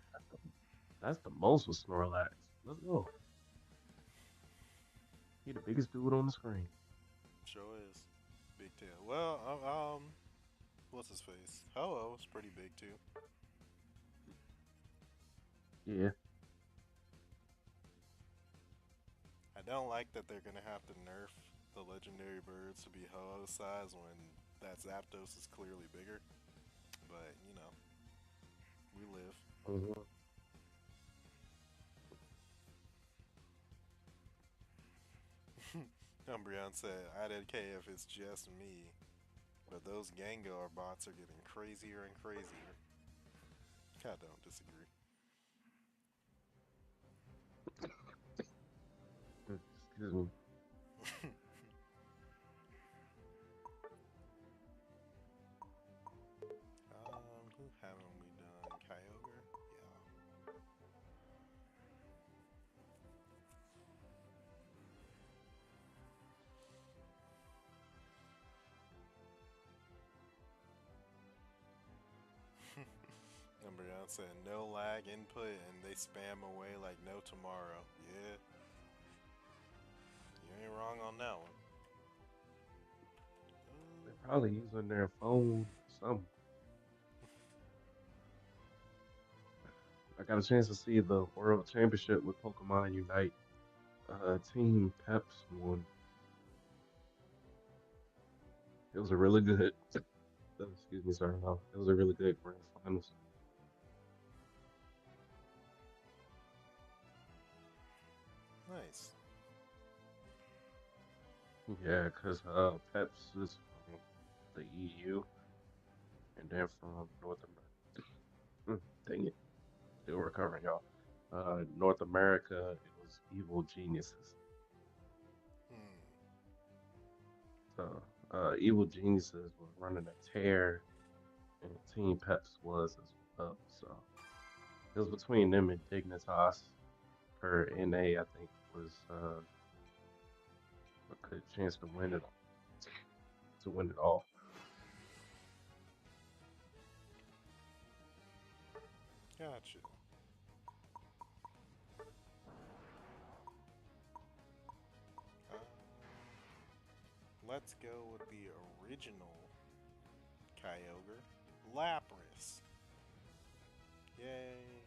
That's the most with Snorlax. Let's go. He the biggest dude on the screen. Sure is. Big tail. Well, what's his face? Ho-Oh's pretty big too. Yeah. I don't like that they're gonna have to nerf the legendary birds to be Ho-Oh size when that Zapdos is clearly bigger. But you know, we live. hmm Umbreon said, "I don't care if it's just me, but those Gengar bots are getting crazier and crazier." I don't disagree. Excuse me. Who haven't we done? Kyogre? Yeah. Umbreon said, no lag input, and they spam away like no tomorrow. Yeah, you ain't wrong on that one. They're probably using their phone. Some. I got a chance to see the World Championship with Pokemon Unite. Team Peps won. It was a really good. Excuse me, sorry. No, it was a really good grand finals. Nice. Yeah, because Peps is from the EU and they're from North America. Dang it. Still recovering, y'all. North America, it was Evil Geniuses. Hmm. So, Evil Geniuses was running a tear, and Team Peps was as well. So, it was between them and Dignitas. Per NA, I think was a good chance to win it all. Gotcha. Um, let's go with the original Kyogre, Lapras. Yay.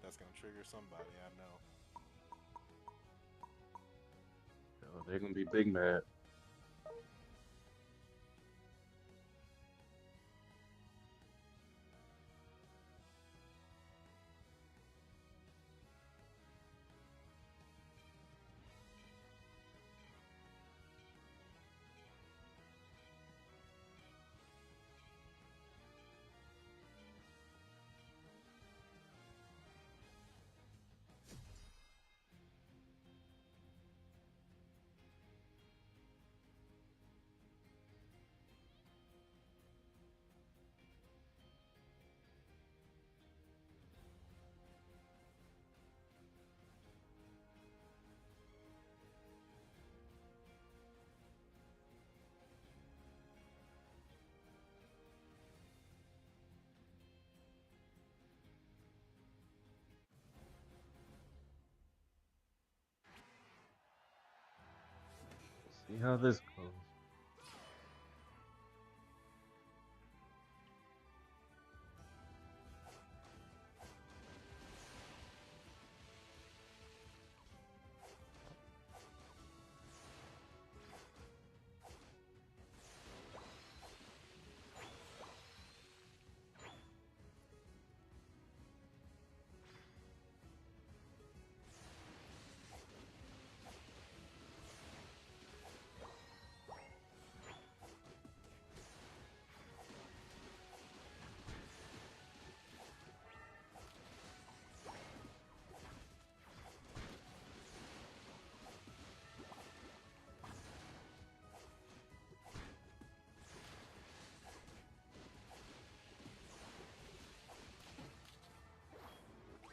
That's gonna trigger somebody, I know. So they're gonna be big mad. Let's see how this goes.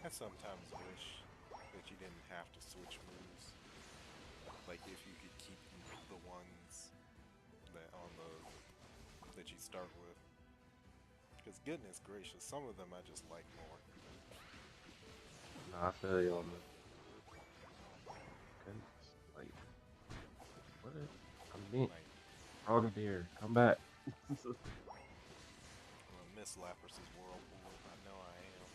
I sometimes wish that you didn't have to switch moves. Like if you could keep the ones that on the that you start with. Because goodness gracious, some of them I just like more. Nah, I feel you on this. Goodness, like what? I mean, Like, Frogadier, come back. I'm gonna miss Lapras' Whirlpool. I know I am.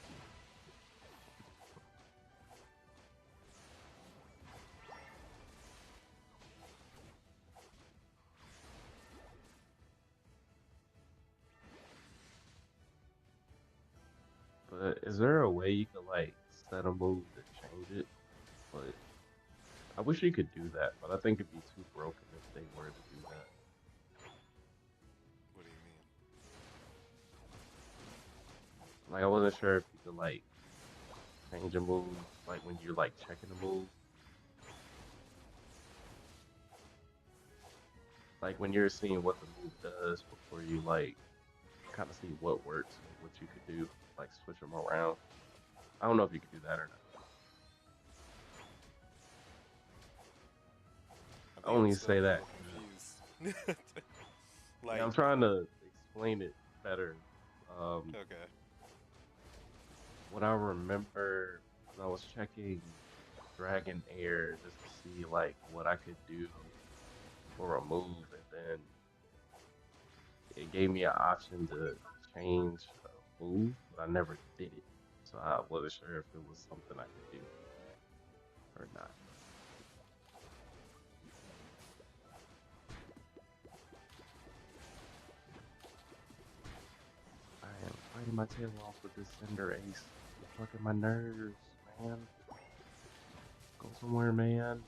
But is there a way you could like set a move to change it? But I wish you could do that, but I think it'd be too broken if they were to do that. What do you mean? Like I wasn't sure if you could like change a move, like when you're like checking a move, like when you're seeing what the move does before you like kind of see what works and what you could do, like switch them around. I don't know if you could do that or not. I I think I'm only still say a that little 'cause, confused. yeah, Like, I'm trying to explain it better. okay. What I remember when I was checking Dragon Air just to see like what I could do for a move, and then it gave me an option to change a move, but I never did it. So I wasn't sure if it was something I could do or not. I am fighting my tail off with this Cinder Ace. You're fucking my nerves, man. Go somewhere, man.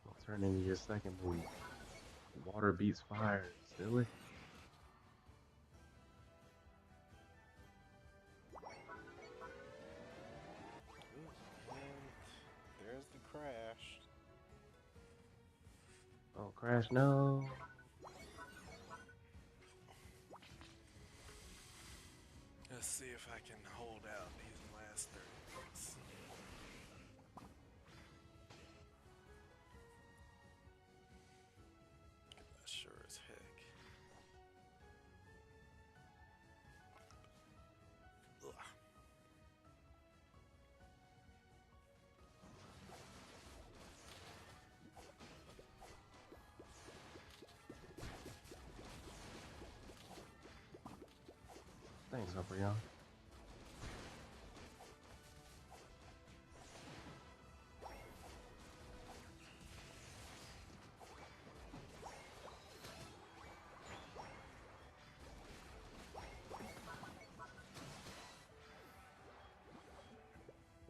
Don't turn into your second move. Water beats fire, silly. Ooh, and there's the crash. Oh, Crash, no. Let's see if I can hold out these last 30 minutes. Sure as heck. Ugh. Thanks, Umbreon.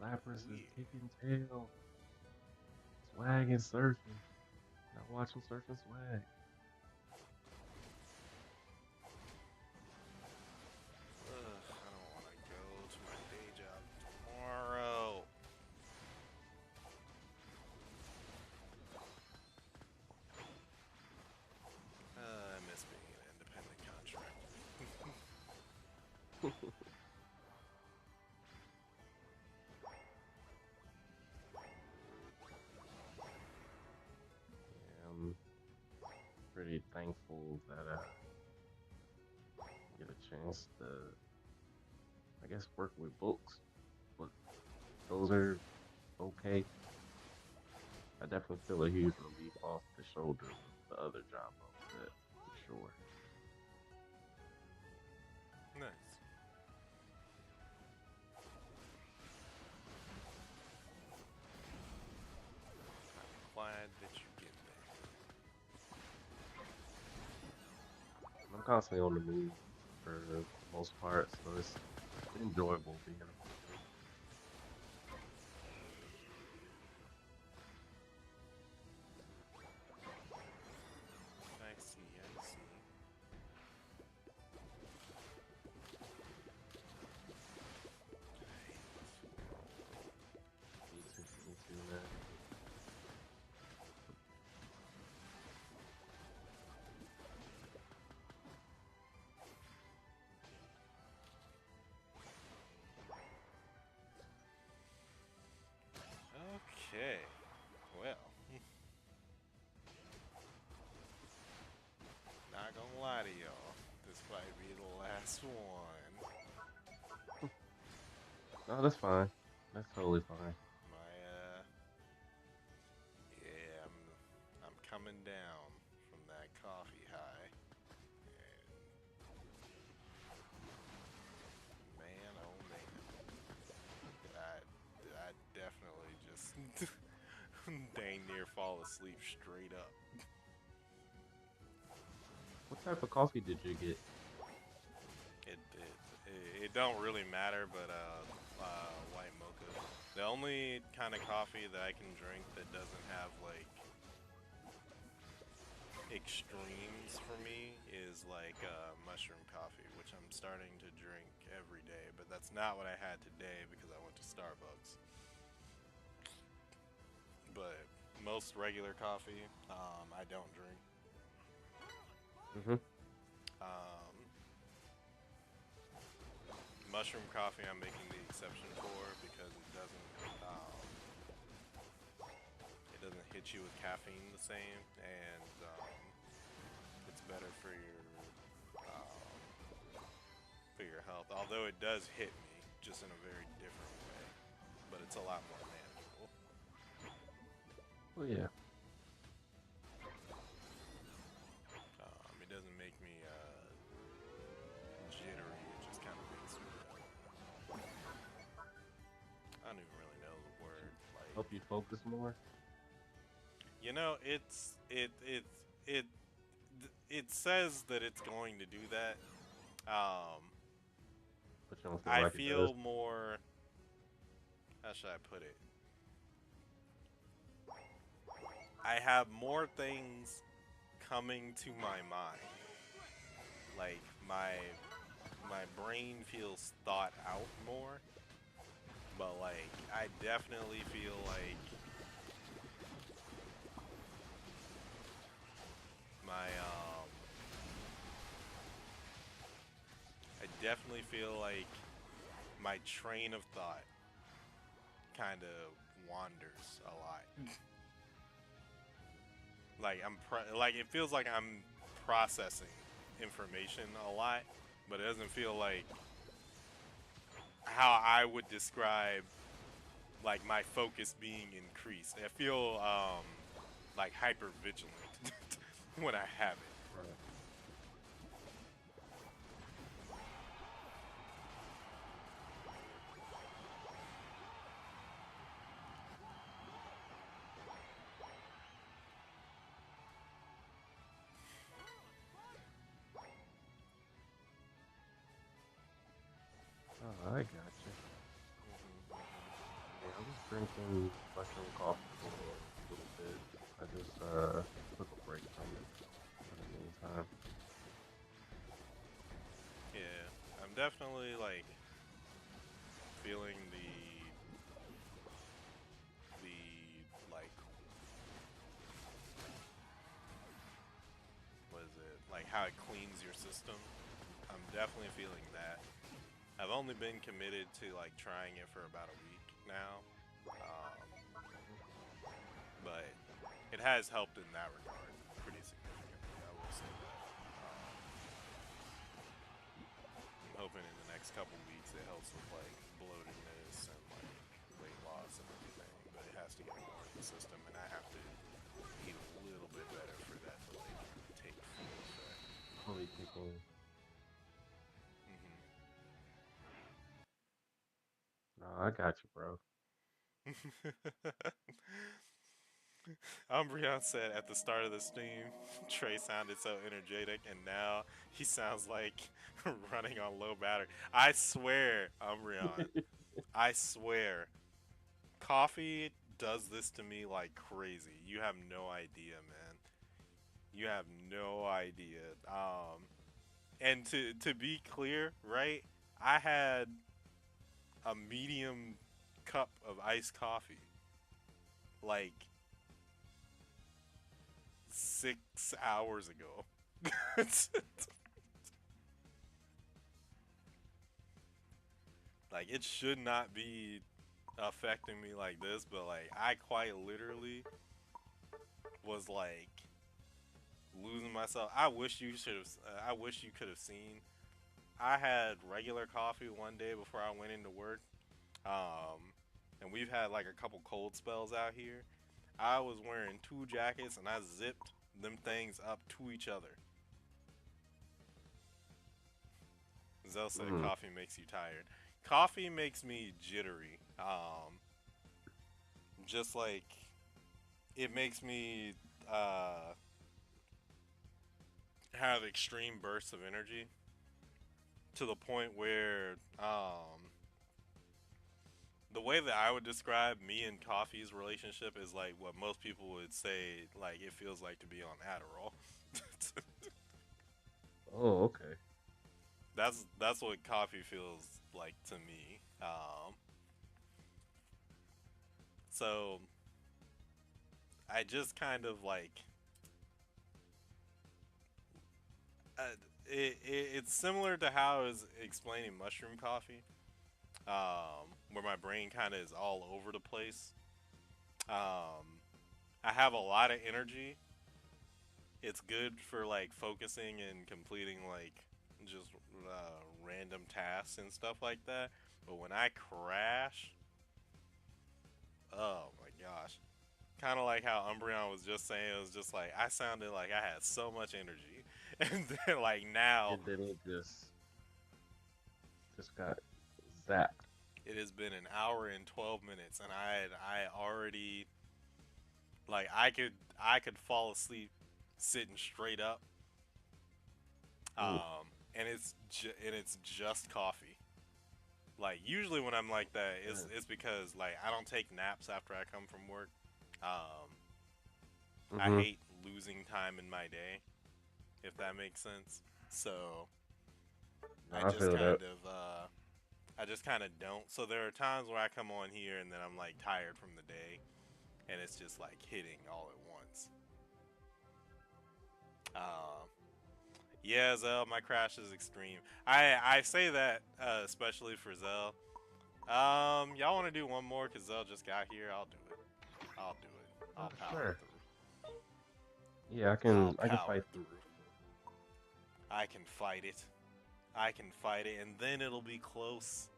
Lapras Ooh, is yeah. kicking tail. Swag and surfing. Not watching Surf and Swag. Ugh, I don't want to go to my day job tomorrow. I miss being an independent contractor. Yeah, I'm pretty thankful that I get a chance to, I guess, work with books. But those are okay. I definitely feel a huge relief off the shoulders of the other job I was at, for sure. Nice. I'm glad that you get there. I'm constantly on the move for the most part, so it's enjoyable being a mover. I see, I see. Me too, man. next one. No, that's fine. That's totally fine. My yeah, I'm coming down from that coffee high, and man, oh man, I definitely just dang near fall asleep straight up. What type of coffee did you get? It don't really matter, but white mocha. The only kind of coffee that I can drink that doesn't have like extremes for me is like mushroom coffee, which I'm starting to drink every day. But that's not what I had today because I went to Starbucks. But most regular coffee, I don't drink. Mm-hmm. Um, Mushroom coffee, I'm making the exception for because it doesn't hit you with caffeine the same, and it's better for your health. Although it does hit me, just in a very different way, but it's a lot more manageable. Oh yeah. It doesn't make me jittery. It just kind of makes me. I don't even really know the word. Like, Help you focus more. you know, it it says that it's going to do that. Um, But you don't feel I like it does. feel more. How should I put it? I have more things coming to my mind. Like my brain feels thought out more, but like I definitely feel like my I definitely feel like my train of thought kind of wanders a lot. Like like it feels like I'm processing information a lot, but it doesn't feel like how I would describe like my focus being increased. I feel like hyper vigilant when I have it. Right. Oh, I got you. Yeah, I was drinking mushroom coffee for a little bit. I just took a break from it for the meantime. Yeah, I'm definitely like feeling the like what is it like how it cleans your system. I'm definitely feeling that. I've only been committed to like trying it for about a week now, but it has helped in that regard pretty significantly. I will say that. I'm hoping in the next couple weeks it helps with like bloatedness and like weight loss and everything, but it has to get more in the system, and I have to eat a little bit better for that to like take full effect. Fully kicking. No, I got you, bro. Umbreon said at the start of the stream, Trey sounded so energetic, and now he sounds like running on low battery. I swear, Umbreon, I swear, coffee does this to me like crazy. You have no idea, man. You have no idea. And to be clear, right? I had a medium cup of iced coffee like 6 hours ago. Like it should not be affecting me like this, but like I quite literally was like losing myself. I wish you should have. I wish you could have seen. I had regular coffee one day before I went into work. And we've had like a couple cold spells out here. I was wearing two jackets and I zipped them things up to each other. Zell said Mm. coffee makes you tired. Coffee makes me jittery. Just like it makes me uh, have extreme bursts of energy to the point where the way that I would describe me and coffee's relationship is like what most people would say like it feels like to be on Adderall. Oh, okay. That's what coffee feels like to me. So I just kind of like uh, it's similar to how I was explaining mushroom coffee, where my brain kind of is all over the place. I have a lot of energy. It's good for like focusing and completing like just random tasks and stuff like that. But when I crash, oh my gosh. Kind of like how Umbreon was just saying, it was just like I sounded like I had so much energy, and then like now And then it just got zapped. it has been an hour and 12 minutes, and I already like I could fall asleep sitting straight up, Ooh. and it's just coffee. Like usually when I'm like that, it's because like I don't take naps after I come from work. Um, I Mm-hmm. hate losing time in my day, if that makes sense. So I I just feel that. kind of I just kind of don't. So there are times where I come on here and then I'm like tired from the day, and it's just like hitting all at once. Um, yeah, Zell, my crash is extreme. I say that especially for Zell. Y'all want to do one more because Zell just got here? I'll do it. I'll do it. I'll power Sure. through. Yeah, I'll I can power fight through. through this I can fight it. I can fight it, and then it'll be close.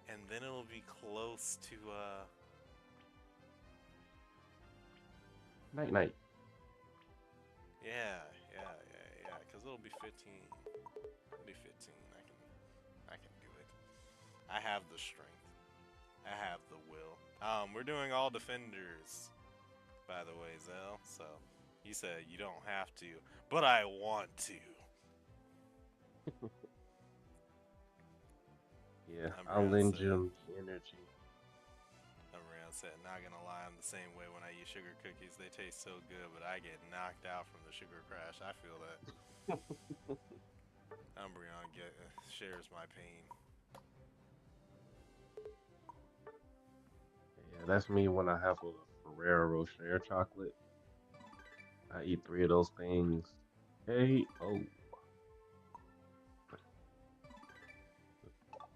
And then it'll be close to one. Night night. yeah, because it'll be 15. It'll be 15. I can do it. I have the strength. I have the will. We're doing all defenders, by the way, Zell. So you said you don't have to, but I want to. Yeah, I'll Umbreon lend said. you the energy. Umbreon said, not gonna lie, I'm the same way when I eat sugar cookies. They taste so good, but I get knocked out from the sugar crash. I feel that. Umbreon shares my pain. Yeah, that's me when I have a Ferrero Rocher chocolate. I eat three of those things. Hey, oh.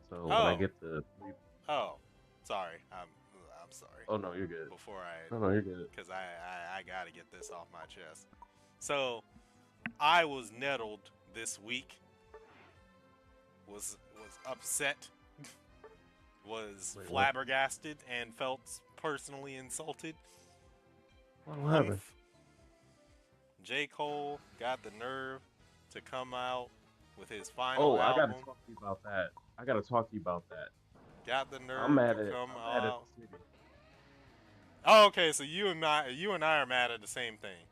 So when I Oh, get the three, oh, sorry. I'm sorry. oh no, you're good. Before I, No, no, you're good. because I gotta get this off my chest. So I was nettled this week. Was upset. Was Wait, what? flabbergasted and felt personally insulted. What happened? Humph. J. Cole got the nerve to come out with his final Oh, I gotta album. talk to you about that. I gotta talk to you about that. Got the nerve to come I'm mad at out. the city. Oh, okay. So you and I are mad at the same thing.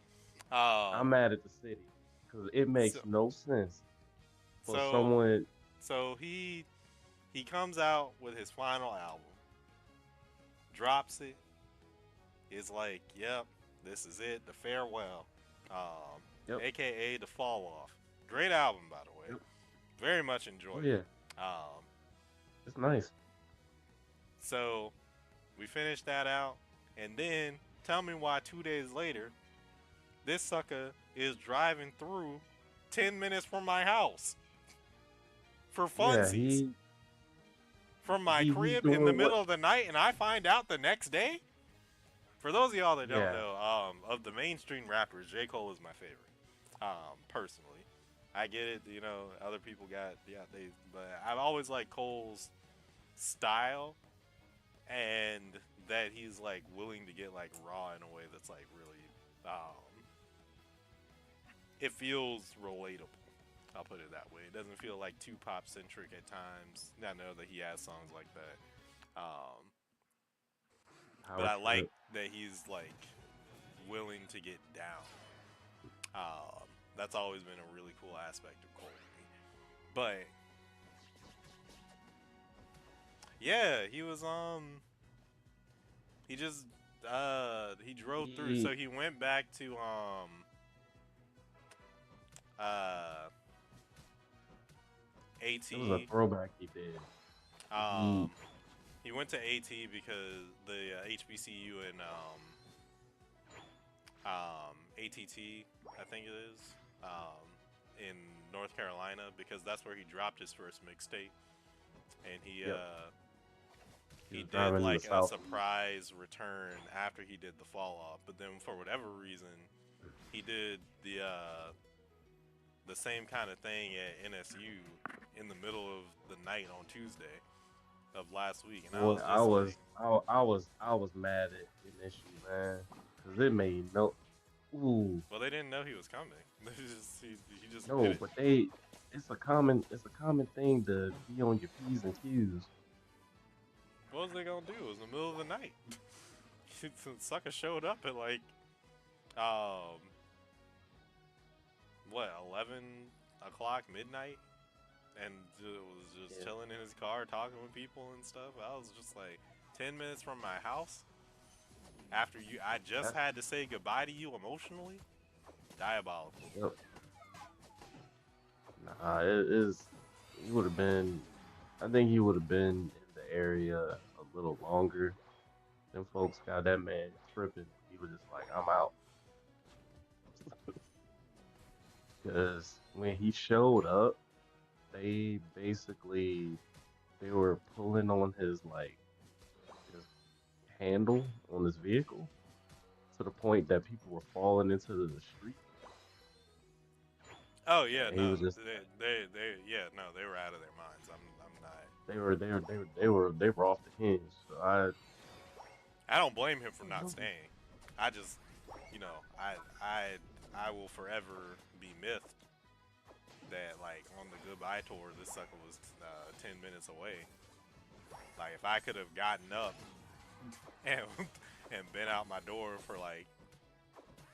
I'm mad at the city because it So makes no sense for so someone. so he comes out with his final album, drops it. Is like, yep, this is it, the farewell, Yep, aka the fall off. Great album, by the way. yep. Very much Oh enjoyed it. yeah, Um, it's nice. so we finished that out, and then tell me why 2 days later this sucker is driving through 10 minutes from my house for Yeah, funsies from my he's crib in the doing what? middle of the night, and I find out the next day. For those of y'all that don't Yeah, know, of the mainstream rappers, J. Cole is my favorite, personally. I get it. You know, other people got they, but I've always liked Cole's style and that he's like willing to get like raw in a way that's like really it feels relatable. I'll put it that way. It doesn't feel like too pop centric at times. I know that he has songs like that. But Power I like trip. that he's like willing to get down. That's always been a really cool aspect of Cole to me. But yeah, he was he just he drove through. He So he went back to uh it was a AT. throwback he did. Um He he went to AT because the HBCU in ATT, I think it is, in North Carolina because that's where he dropped his first mixtape, and yep. He he was did driving in the like a south. surprise return after he did the fall off, but then for whatever reason, he did the same kind of thing at NSU in the middle of the night on Tuesday of last week, and I Boy, was just like, I was mad at NSU, man, because it made no. Ooh, well, they didn't know he was coming. He just did no, it. but it's a common thing to be on your P's and Q's. What was they gonna do? It was the middle of the night. Sucker showed up at like um what 11 o'clock midnight, and was just Yeah, chilling in his car talking with people and stuff. I was just like 10 minutes from my house after you. I just that's had to say goodbye to you emotionally. Diabolical. yep. Nah, it is. He would have been. I think he would have been in the area a little longer. Them folks got that man tripping. He was just like, I'm out. Because when he showed up, they basically they were pulling on his handle on his vehicle to the point that people were falling into the street, Oh yeah, and he no, was just yeah, no, they were out of their minds. I'm not. they were off the hinge. So I don't blame him for not I staying. I just, you know, I will forever be miffed that like on the goodbye tour, this sucker was 10 minutes away. Like if I could have gotten up and and been out my door for like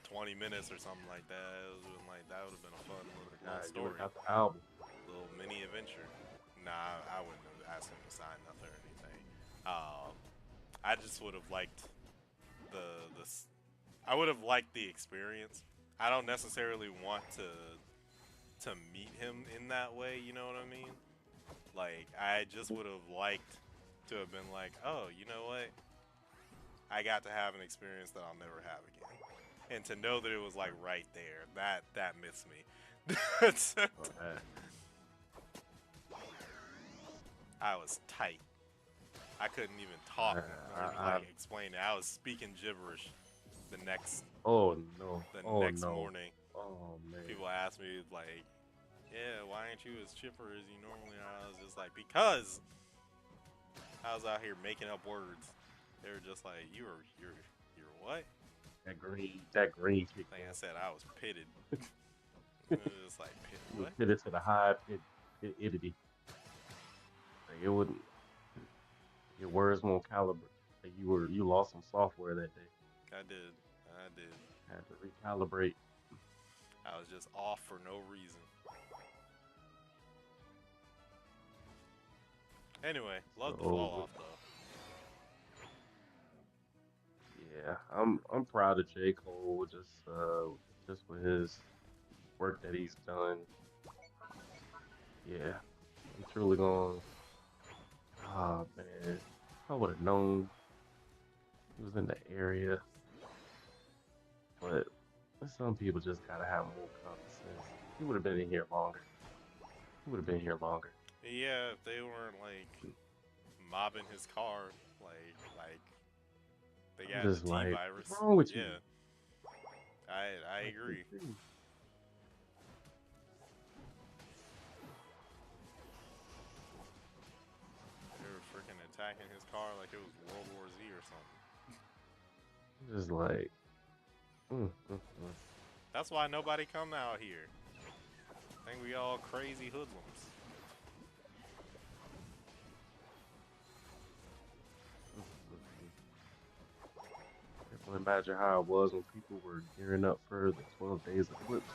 20 minutes or something like that, it would have been like that would have been a fun little you would story, have got the album. little mini adventure. Nah, I wouldn't have asked him to sign nothing or anything. Um, I just would have liked the I would have liked the experience. I don't necessarily want to meet him in that way, you know what I mean? Like I just would have liked to have been like, "Oh, you know what? I got to have an experience that I'll never have again." And to know that it was like right there, that missed me. Oh, man. I was tight. I couldn't even I, talk or I, like explain it. I was speaking gibberish the next oh no, the oh next no, morning. oh man. People ask me like, "Yeah, why aren't you as chipper as you normally are?" I was just like, "Because I was out here making up words." They were just like, "You're what?" That green kicked Like I in. said, I was pitted. It was just like pitted. You What? would hit it to the high itty. Like it wouldn't. Your words won't calibrate. Like you lost some software that day. I did. I did. Had to recalibrate. I was just off for no reason. Anyway, love the fall So off though. yeah, I'm proud of J. Cole just with his work that he's done. Yeah, I'm truly going. Ah man, if I would have known he was in the area, but some people just gotta have more common sense. He would have been in here longer. He would have been here longer. Yeah, if they weren't like mobbing his car, like they I'm got the just T like, what's virus. wrong with you? Yeah, I Like, agree. back in his car like it was World War Z or something. Just like, mm. That's why nobody come out here. Think we all crazy hoodlums. Well, imagine how it was when people were gearing up for the 12 days eclipses.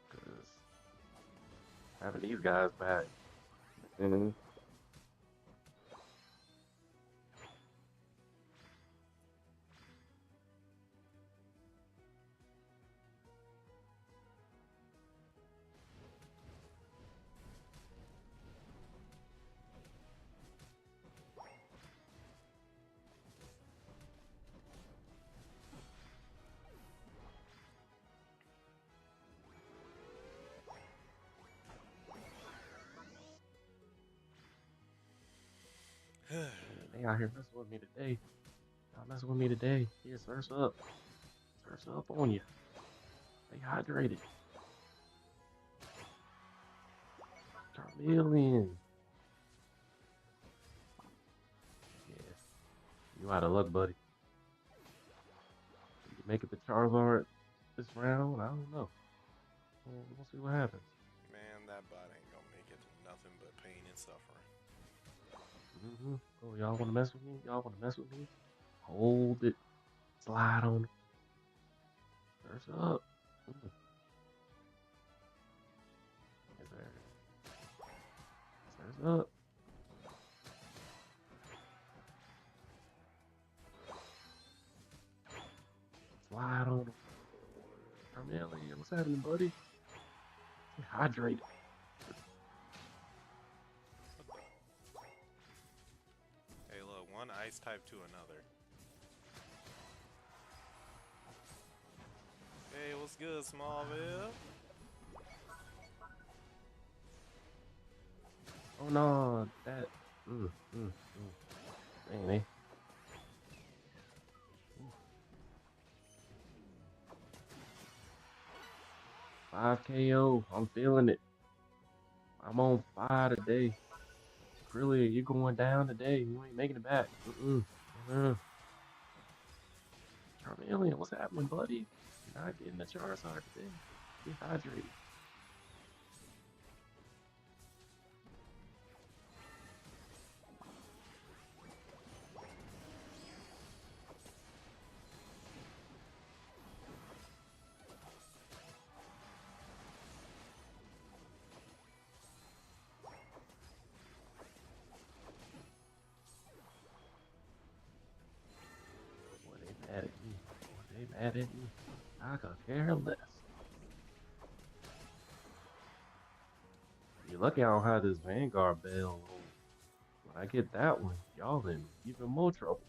Because having these guys back. Mhm. They out here messing with me today. Y'all messing with me today. Here, surf's up. Surf's up on you. Stay hydrated. Charmeleon. Yeah, you out of luck, buddy. You make it to Charizard this round? I don't know. We'll see what happens. Man, that bot ain't gonna make it to nothing but pain and suffering. Oh, y'all want to mess with me? Y'all want to mess with me? Hold it. Slide on it. Surf's up. Yes, sir. Surf's up. Slide on him. Charmeleon, what's happening, buddy? Hydrate. Hey, look, one ice type to another. Hey, what's good, Smallville? Oh no, that. Dang, eh? 5 KO. I'm feeling it. I'm on fire today. Really, you're going down today. You ain't making it back. Charmeleon, what's happening, buddy? You're not getting the Charizard today. Be hydrated. Boy, they mad at me. Boy, they mad at me. I could care less. You're lucky I don't have this Vanguard Bell on. When I get that one, y'all in even more trouble.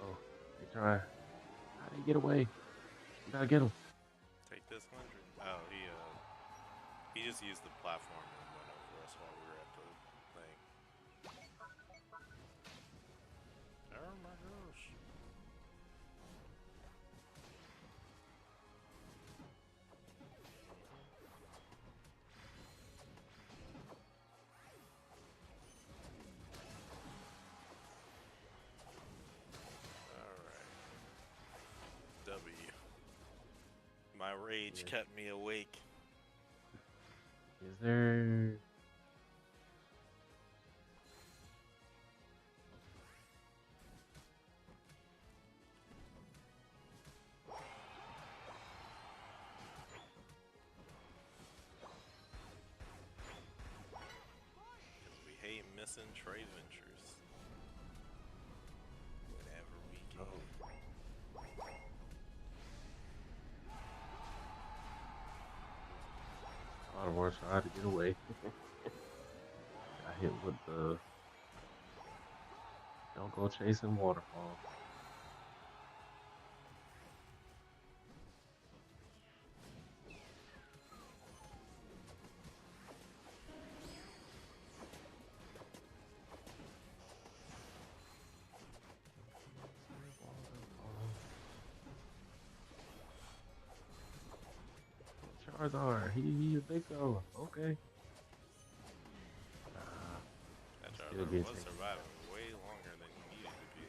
Oh, they trying. How do you get away? You gotta get him. Take this 100. Oh, he just used the platform and went over us while we were at the thing. Oh my gosh. Alright. W. My rage Yeah. kept me awake. Is there? We hate missing trade ventures. Whenever we can. Oh. Ottawa tried to get away. Got hit with the don't go chasing waterfall. Charizard. He's a big fella. Okay. Nah, That he's still Charizard getting was taken down. surviving way longer than he needed to be.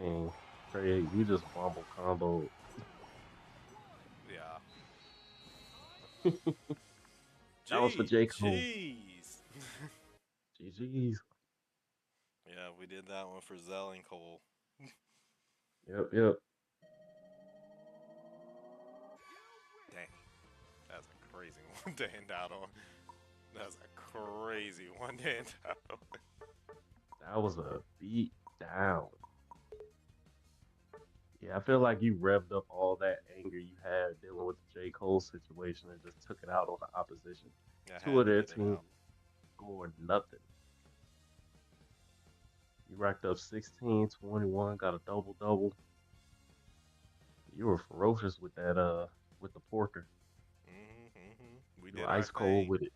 Dang. Trey, you just wombo combo. Yeah. That was for J. Cole. Jeez. GG's. Yeah, we did that one for Zell and Cole. Yep, yep. Dang, that's a crazy one to end out on. That's a crazy one to end out on. That was a beat down. Yeah, I feel like you revved up all that anger you had dealing with the J. Cole situation and just took it out on the opposition. I Two had of to their get it teams out. scored nothing. You racked up 16, 21, got a double double. You were ferocious with the porker. We You did were our ice cold thing. with it.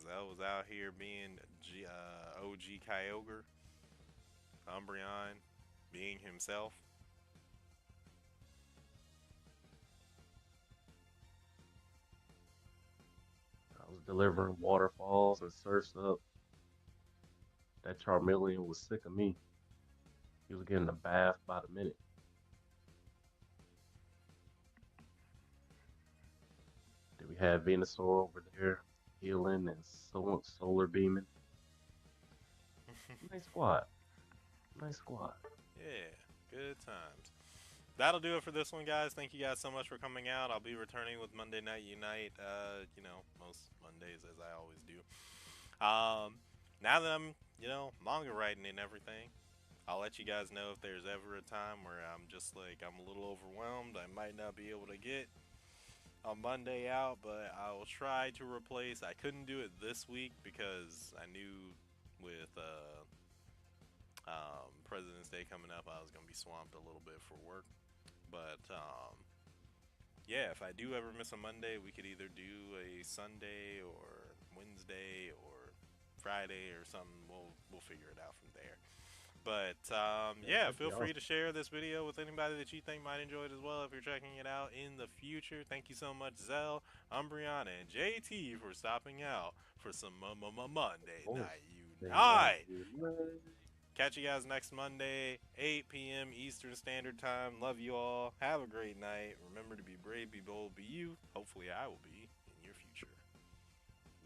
Zell was out here being OG Kyogre. Umbreon being himself. I was delivering waterfalls and surfs up. That Charmeleon was sick of me. He was getting a bath by the minute. Then we had Venusaur over there healing and solar beaming. Nice squad. Nice squad. Yeah, good times. That'll do it for this one, guys. Thank you guys so much for coming out. I'll be returning with Monday Night Unite, most Mondays as I always do. Now that I'm, manga writing and everything, I'll let you guys know if there's ever a time where I'm just like, I'm a little overwhelmed. I might not be able to get a Monday out, but I will try to replace. I couldn't do it this week because I knew with President's Day coming up, I was going to be swamped a little bit for work. But yeah, if I do ever miss a Monday, we could either do a Sunday or Wednesday or Friday or something. We'll figure it out from there. But Yeah, yeah, that'd be feel free to awesome. share this video with anybody that you think might enjoy it as well if you're checking it out in the future. Thank you so much, Zell, Umbreon, and JT for stopping out for some Monday Of course. Night They not Unite. unite. Catch you guys next Monday, 8 p.m. Eastern Standard Time. Love you all. Have a great night. Remember to be brave, be bold, be you. Hopefully, I will be.